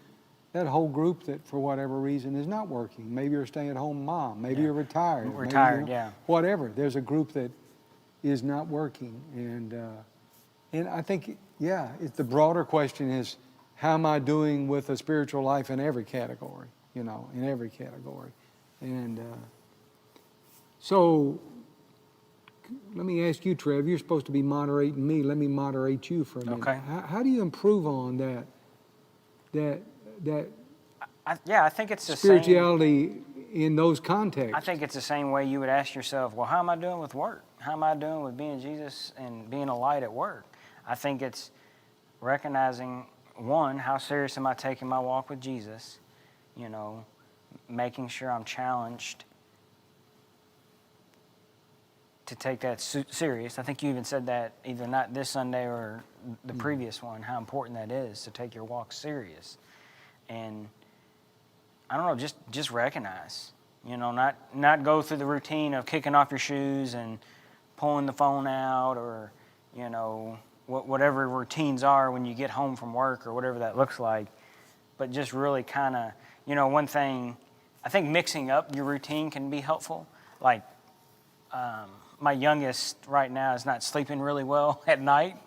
that whole group that for whatever reason is not working. Maybe you're a stay-at-home mom. Maybe you're retired. Maybe, Retired, you know, yeah. Whatever. There's a group that is not working, and I think, yeah, the broader question is, how am I doing with a spiritual life in every category? You know, in every category, and so. Let me ask you, Trev. You're supposed to be moderating me. Let me moderate you for a minute. Okay. How do you improve on that I think it's the spirituality in those contexts? I think it's the same way you would ask yourself, well, how am I doing with work? How am I doing with being Jesus and being a light at work? I think it's recognizing, one, how serious am I taking my walk with Jesus? You know, making sure I'm challenged to take that serious. I think you even said that either not this Sunday or the previous one, how important that is to take your walk serious. And I don't know, just recognize, you know, not go through the routine of kicking off your shoes and pulling the phone out or, you know, whatever routines are when you get home from work or whatever that looks like. But just really kind of, you know, one thing, I think mixing up your routine can be helpful. Like, my youngest right now is not sleeping really well at night.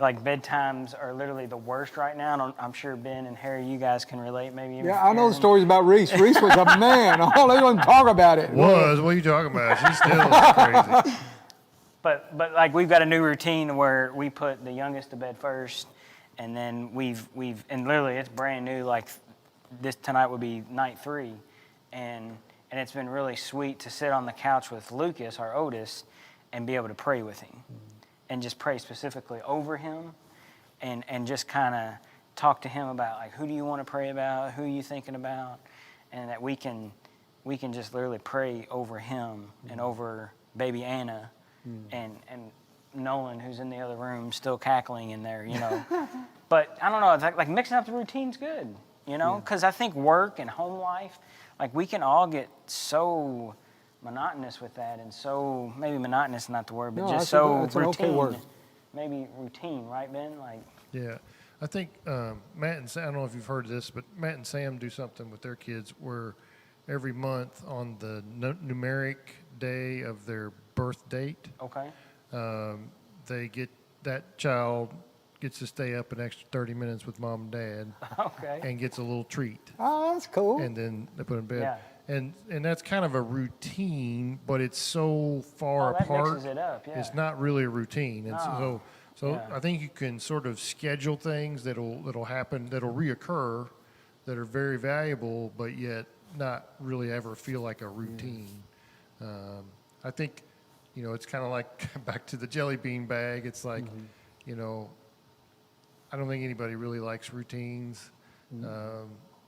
Like bedtimes are literally the worst right now. And I'm sure Ben and Harry, you guys can relate. Maybe even Yeah, I know Aaron. the stories about Reese. Reese was a man. All they want to talk about it. What are you talking about? She's still crazy. But like we've got a new routine where we put the youngest to bed first, and then we've and literally it's brand new. Like this tonight would be night 3, and it's been really sweet to sit on the couch with Lucas, our oldest, and be able to pray with him, and just pray specifically over him, and just kind of talk to him about like who do you want to pray about, who are you thinking about, and that we can just literally pray over him and over baby Anna, and Nolan, who's in the other room still cackling in there, you know. But I don't know, it's like mixing up the routine's good, you know, because I think work and home life, like we can all get so monotonous with that, and so maybe monotonous is not the word, but No, just that's so an routine. okay word. Maybe routine, right, Ben? Like, Yeah, I think Matt and Sam, I don't know if you've heard of this, but Matt and Sam do something with their kids where every month on the numeric day of their birth date, okay, that child gets to stay up an extra 30 minutes with mom and dad okay, and gets a little treat, Oh, that's cool. and then they put him in bed. Yeah. And that's kind of a routine, but it's so far that apart. mixes it up. Yeah, It's not really a routine, and No. So Yeah. I think you can sort of schedule things that'll happen, that'll reoccur, that are very valuable, but yet not really ever feel like a routine. I think, it's kind of like back to the jelly bean bag. It's like, I don't think anybody really likes routines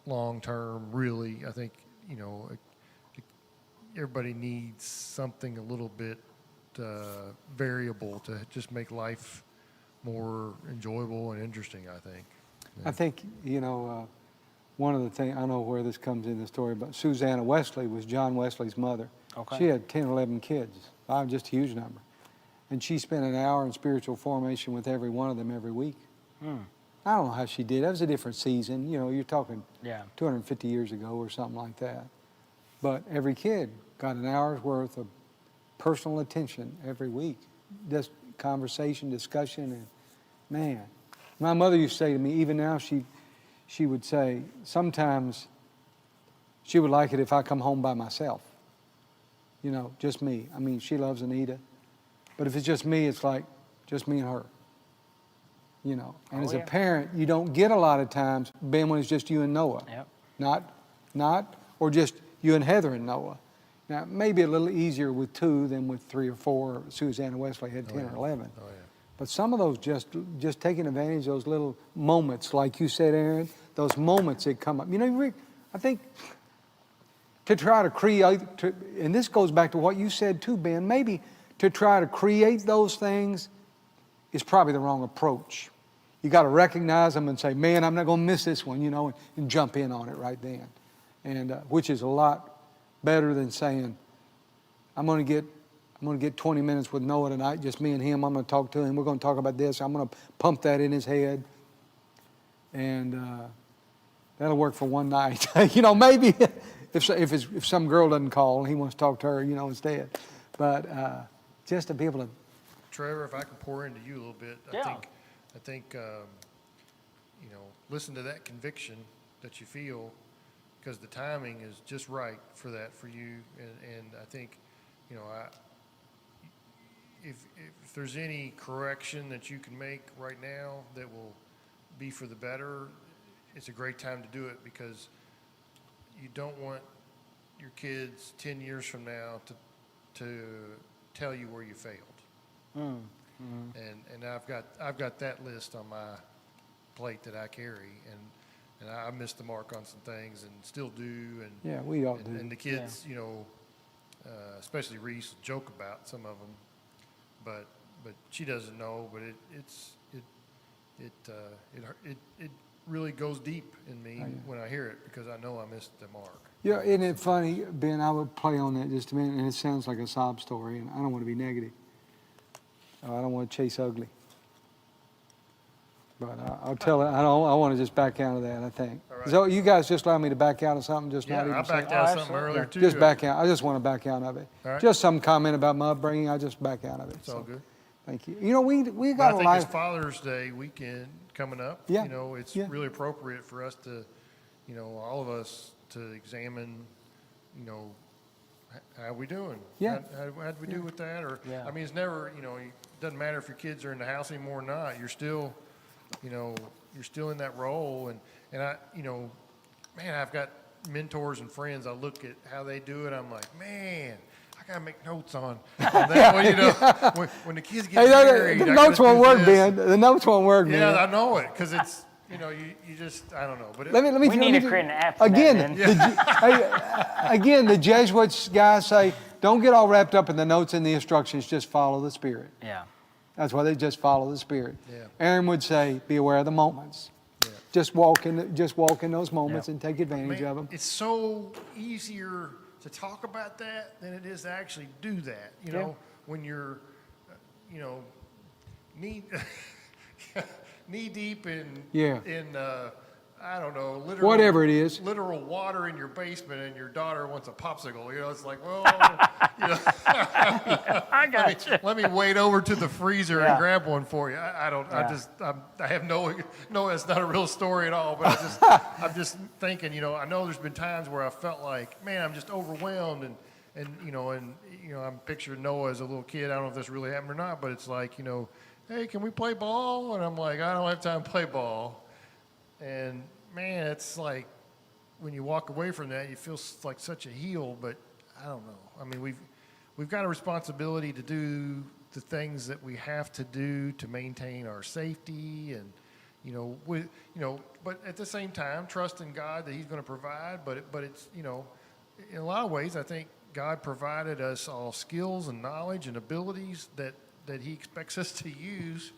long term, really. I think, everybody needs something a little bit variable to just make life more enjoyable and interesting, I think. I think, one of the things, I know where this comes in the story, but Susanna Wesley was John Wesley's mother. Okay. She had 10 or 11 kids, just a huge number. And she spent an hour in spiritual formation with every one of them every week. I don't know how she did. That was a different season. You're talking 250 years ago or something like that. But every kid got an hour's worth of personal attention every week. Just conversation, discussion, and man. My mother used to say to me, even now she would say, sometimes she would like it if I come home by myself. Just me. I mean, she loves Anita. But if it's just me, it's like just me and her. And as a parent, you don't get a lot of times, Ben, when it's just you and Noah. Yep. Not, or just you and Heather and Noah. Now, maybe a little easier with 2 than with 3 or 4. Susanna Wesley had 10 or 11. Oh, yeah. But some of those just taking advantage of those little moments, like you said, Aaron, those moments that come up. I think to try to create, and this goes back to what you said too, Ben, maybe to try to create those things is probably the wrong approach. You got to recognize them and say, man, I'm not going to miss this one, and jump in on it right then. And which is a lot better than saying, I'm going to get 20 minutes with Noah tonight, just me and him. I'm going to talk to him. We're going to talk about this. I'm going to pump that in his head. And that'll work for one night. Maybe if some girl doesn't call and he wants to talk to her, instead. But just to be able to. Trevor, if I can pour into you a little bit, I think listen to that conviction that you feel, because the timing is just right for that for you. And I think, if there's any correction that you can make right now that will be for the better, it's a great time to do it, because you don't want your kids 10 years from now to tell you where you failed. And I've got that list on my plate that I carry, and I missed the mark on some things and still do. And yeah, we all do. And the kids, especially Reese, joke about some of them, but she doesn't know. But it really goes deep in me when I hear it, because I know I missed the mark. Yeah, isn't it funny, Ben? I would play on that just a minute, and it sounds like a sob story, and I don't want to be negative. I don't want to chase ugly. But I'll tell it. I want to just back out of that, I think. All right. So you guys just allow me to back out of something, just Yeah, not even I say backed it? out of something earlier too. Just back out. I just want to back out of it. All right. Just some comment about my upbringing. I just back out of it. It's all good. Thank you. We But got I a think lot. it's Father's Day weekend coming up. Yeah. It's really appropriate for us to, all of us to examine, how we doing? Yeah. How'd we do with that? Or it's never, it doesn't matter if your kids are in the house anymore or not. You're still, you're still in that role. And I, man, I've got mentors and friends. I look at how they do it. I'm like, man, I gotta make notes on that way. When the kids get married, the notes won't work, Ben. The notes won't work, Ben. Yeah, I know it, because it's. You just, I don't know. But we need to create an app for again, that, again, the Jesuits guys say, don't get all wrapped up in the notes and the instructions, just follow the Spirit. Yeah. That's why they just follow the Spirit. Yeah. Aaron would say, be aware of the moments. Yeah. Just walk in those moments and take advantage of them. It's so easier to talk about that than it is to actually do that. When you're, knee deep in I don't know, literal, whatever it is, literal water in your basement, and your daughter wants a popsicle. It's like, well, I got you. Let me wade over to the freezer and grab one for you. I have no, that's not a real story at all. But I'm just thinking, I know there's been times where I felt like, man, I'm just overwhelmed, and I'm picturing Noah as a little kid. I don't know if this really happened or not, but it's like, hey, can we play ball? And I'm like, I don't have time to play ball. And man, it's like when you walk away from that, you feel like such a heel, but I don't know. I mean, we've got a responsibility to do the things that we have to do to maintain our safety, and but at the same time, trust in God that He's going to provide. But it's in a lot of ways, I think God provided us all skills and knowledge and abilities that He expects us to use,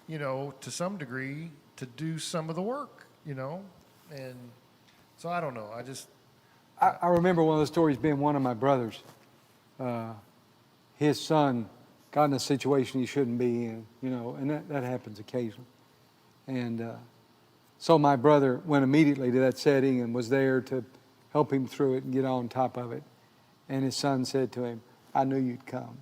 to some degree, to do some of the work, and so I don't know. I remember one of the stories being one of my brothers. His son got in a situation he shouldn't be in, and that happens occasionally. And so my brother went immediately to that setting and was there to help him through it and get on top of it. And his son said to him, I knew you'd come.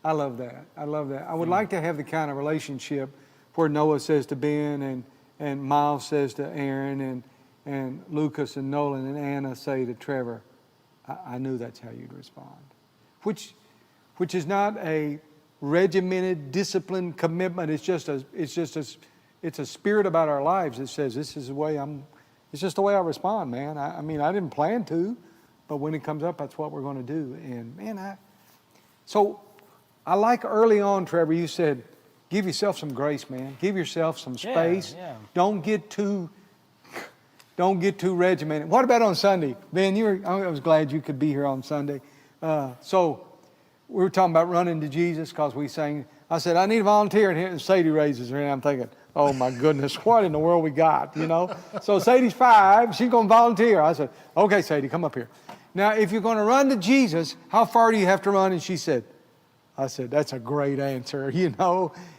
I love that. I love that. I would like to have the kind of relationship where Noah says to Ben and Miles says to Aaron and Lucas and Nolan and Anna say to Trevor, I knew that's how you'd respond. Which is not a regimented, disciplined commitment. It's a spirit about our lives that says this is the way it's just the way I respond, man. I mean, I didn't plan to, but when it comes up, that's what we're going to do. And man, so I like early on, Trevor, you said, give yourself some grace, man. Give yourself some space. Yeah. Don't get too regimented. What about on Sunday? Ben, I was glad you could be here on Sunday. So we were talking about running to Jesus because we sang. I said, I need a volunteer. And Sadie raises her hand. I'm thinking, oh my goodness, what in the world we got, So Sadie's 5. She's going to volunteer. I said, okay, Sadie, come up here. Now, if you're going to run to Jesus, how far do you have to run? And I said, that's a great answer,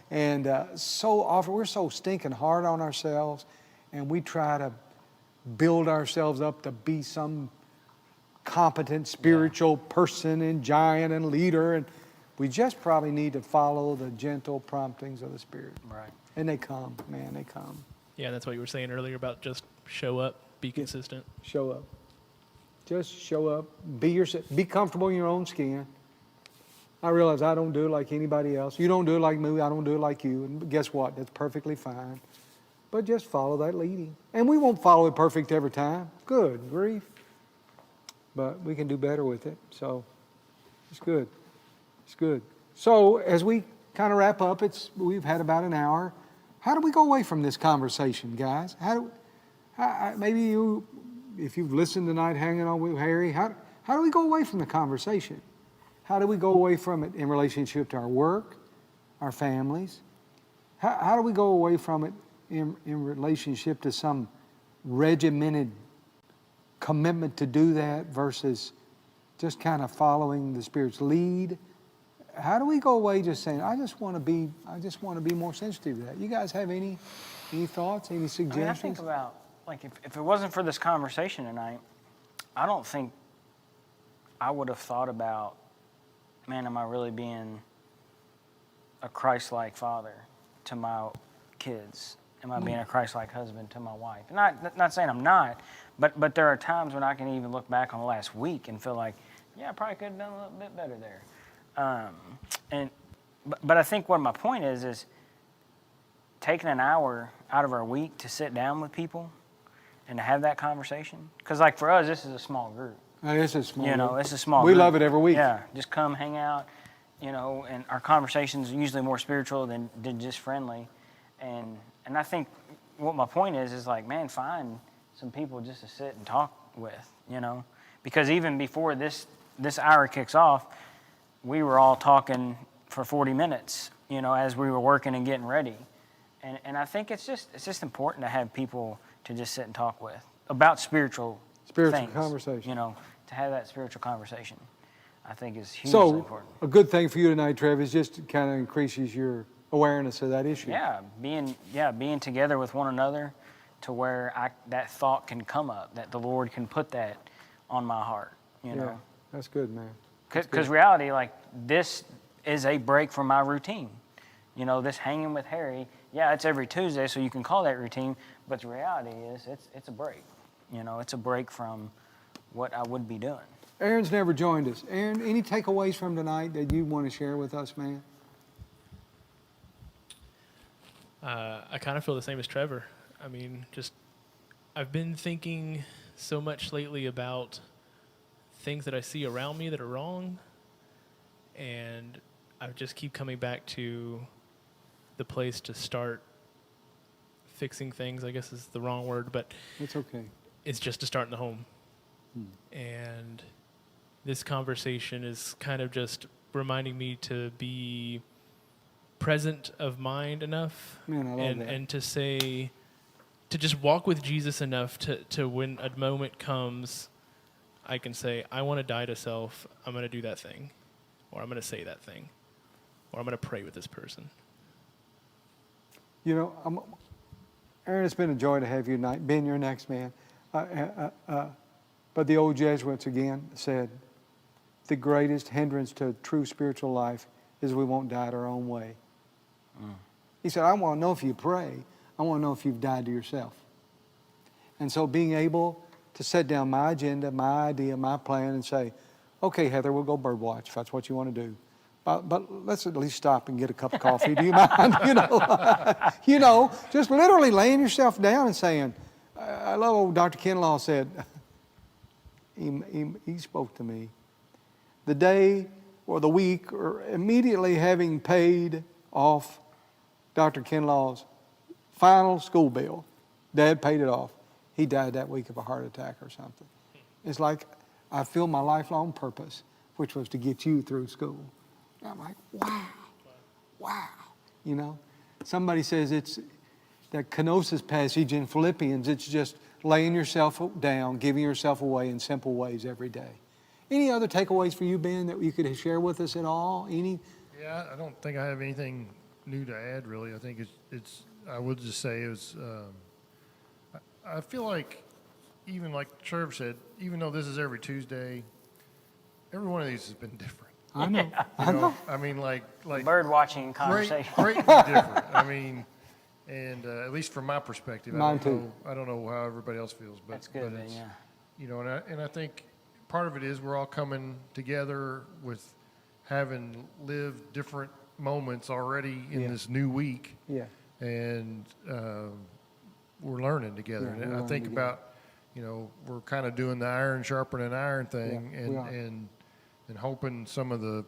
And so often we're so stinking hard on ourselves, and we try to build ourselves up to be some competent spiritual person and giant and leader, and we just probably need to follow the gentle promptings of the Spirit. Right. And they come, man, they come. Yeah, that's what you were saying earlier about just show up, be consistent. Show up. Just show up. Be yourself. Be comfortable in your own skin. I realize I don't do it like anybody else. You don't do it like me. I don't do it like you. And guess what? That's perfectly fine. But just follow that leading. And we won't follow it perfect every time. Good grief. But we can do better with it. So it's good. It's good. So as we kind of wrap up, we've had about an hour. How do we go away from this conversation, guys? Maybe you, if you've listened tonight, hanging on with Harry, how do we go away from the conversation? How do we go away from it in relationship to our work, our families? How do we go away from it in relationship to some regimented commitment to do that versus just kind of following the Spirit's lead? How do we go away just saying, I just want to be more sensitive to that? You guys have any thoughts, any suggestions? I think about, like, if it wasn't for this conversation tonight, I don't think I would have thought about, man, am I really being a Christ-like father to my kids? Am I being a Christ-like husband to my wife? Not saying I'm not, but there are times when I can even look back on the last week and feel like, yeah, I probably could have done a little bit better there. But I think what my point is taking an hour out of our week to sit down with people and to have that conversation. Because like for us, this is a small group. This is small. It's a small We group. love it every week. Yeah, just come hang out, and our conversations are usually more spiritual than just friendly. And I think what my point is like, man, find some people just to sit and talk with, Because even before this hour kicks off, we were all talking for 40 minutes, as we were working and getting ready. And I think it's just important to have people to just sit and talk with about spiritual things, conversation. To have that spiritual conversation, I think is hugely important. A good thing for you tonight, Trev, is just kind of increases your awareness of that issue. Yeah, being together with one another to where that thought can come up, that the Lord can put that on my heart, Yeah, that's good, man. Because reality, like, this is a break from my routine. This hanging with Harry, yeah, it's every Tuesday, so you can call that routine, but the reality is it's a break. It's a break from what I would be doing. Aaron's never joined us. Aaron, any takeaways from tonight that you want to share with us, man? I kind of feel the same as Trevor. I mean, I've been thinking so much lately about things that I see around me that are wrong, and I just keep coming back to the place to start fixing things, I guess is the wrong word, but It's okay. it's just to start in the home. And this conversation is kind of just reminding me to be present of mind enough, Man, I love that. and to just walk with Jesus enough to when a moment comes, I can say, I want to die to self, I'm going to do that thing, or I'm going to say that thing, or I'm going to pray with this person. You know, Aaron, it's been a joy to have you tonight. Ben, you're next, man. But the old Jesuits again said, the greatest hindrance to true spiritual life is we won't die our own way. He said, I want to know if you pray. I want to know if you've died to yourself. And so being able to set down my agenda, my idea, my plan, and say, okay, Heather, we'll go bird watch if that's what you want to do. But let's at least stop and get a cup of coffee. Do you mind? You know, just literally laying yourself down and saying, I love what Dr. Kinlaw said. He spoke to me. The day or the week or immediately having paid off Dr. Kinlaw's final school bill, Dad paid it off. He died that week of a heart attack or something. It's like I feel my lifelong purpose, which was to get you through school. And I'm like, wow. You know, somebody says it's that kenosis passage in Philippians. It's just laying yourself down, giving yourself away in simple ways every day. Any other takeaways for you, Ben, that you could share with us at all? Any? Yeah, I don't think I have anything new to add, really. I think it's I would just say it was, I feel like, even like Trev said, even though this is every Tuesday, every one of these has been different. I know. Yeah. I know. I mean, like Bird watching conversation. greatly different. I mean, and at least from my perspective, Mine too. I don't know how everybody else feels, but That's good, but man, it's, yeah. you know, and I think part of it is we're all coming together with having lived different moments already in Yeah. this new week, Yeah. and we're learning together. Yeah, and we're I think learning about, you know, we're kind of doing the iron sharpening iron thing, Yeah, we are. and hoping some of the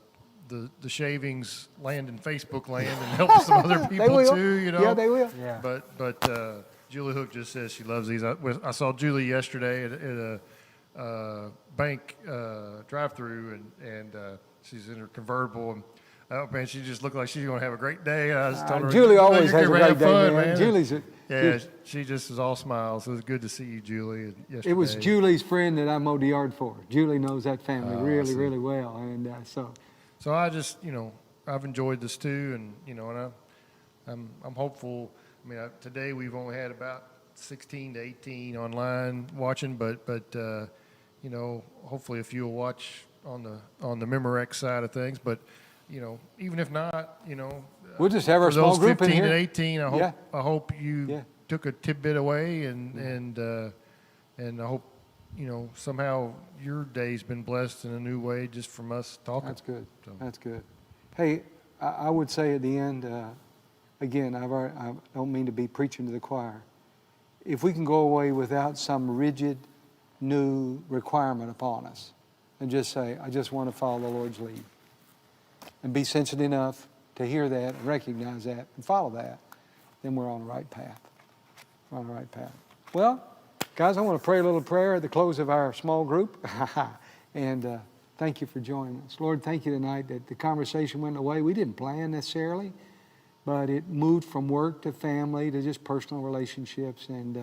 shavings land in Facebook land and help some other They people will. too, you know. Yeah, they will. Yeah. But Julie Hook just says she loves these. I saw Julie yesterday at a bank drive-through, and she's in her convertible, and oh man, she just looked like she's going to have a great day. I just told her, Julie "You know, always you're has a gonna great have day, fun, man. Julie's yeah, she just was all smiles. It was good to see you, Julie. Yesterday. It was Julie's friend that I mowed the yard for. Julie knows that family really, see. really well, and so So I just, you know, I've enjoyed this too, and you know, and I'm hopeful. I mean, today we've only had about 16 to 18 online watching, but you know, hopefully a few will watch on the Memorex side of things. But you know, even if not, you know, we'll just have our for small those group in 15 here. to 18, Yeah. I hope you Yeah. took a tidbit away, and I hope, you know, somehow your day's been blessed in a new way just from us talking. That's good. So. That's good. Hey, I would say at the end, again, I don't mean to be preaching to the choir. If we can go away without some rigid new requirement upon us and just say, I just want to follow the Lord's lead, and be sensitive enough to hear that and recognize that and follow that, then we're on the right path. We're on the right path. Well, guys, I want to pray a little prayer at the close of our small group. And thank you for joining us. Lord, thank you tonight that the conversation went away. We didn't plan necessarily, but it moved from work to family to just personal relationships. And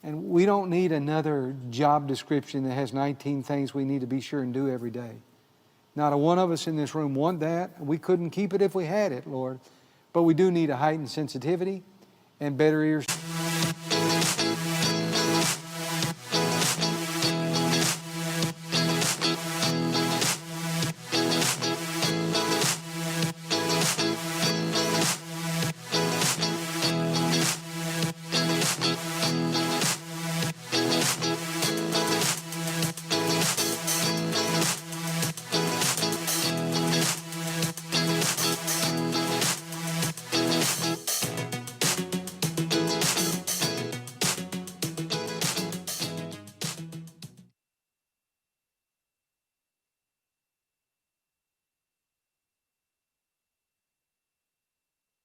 we don't need another job description that has 19 things we need to be sure and do every day. Not a one of us in this room want that. We couldn't keep it if we had it, Lord. But we do need a heightened sensitivity and better ears.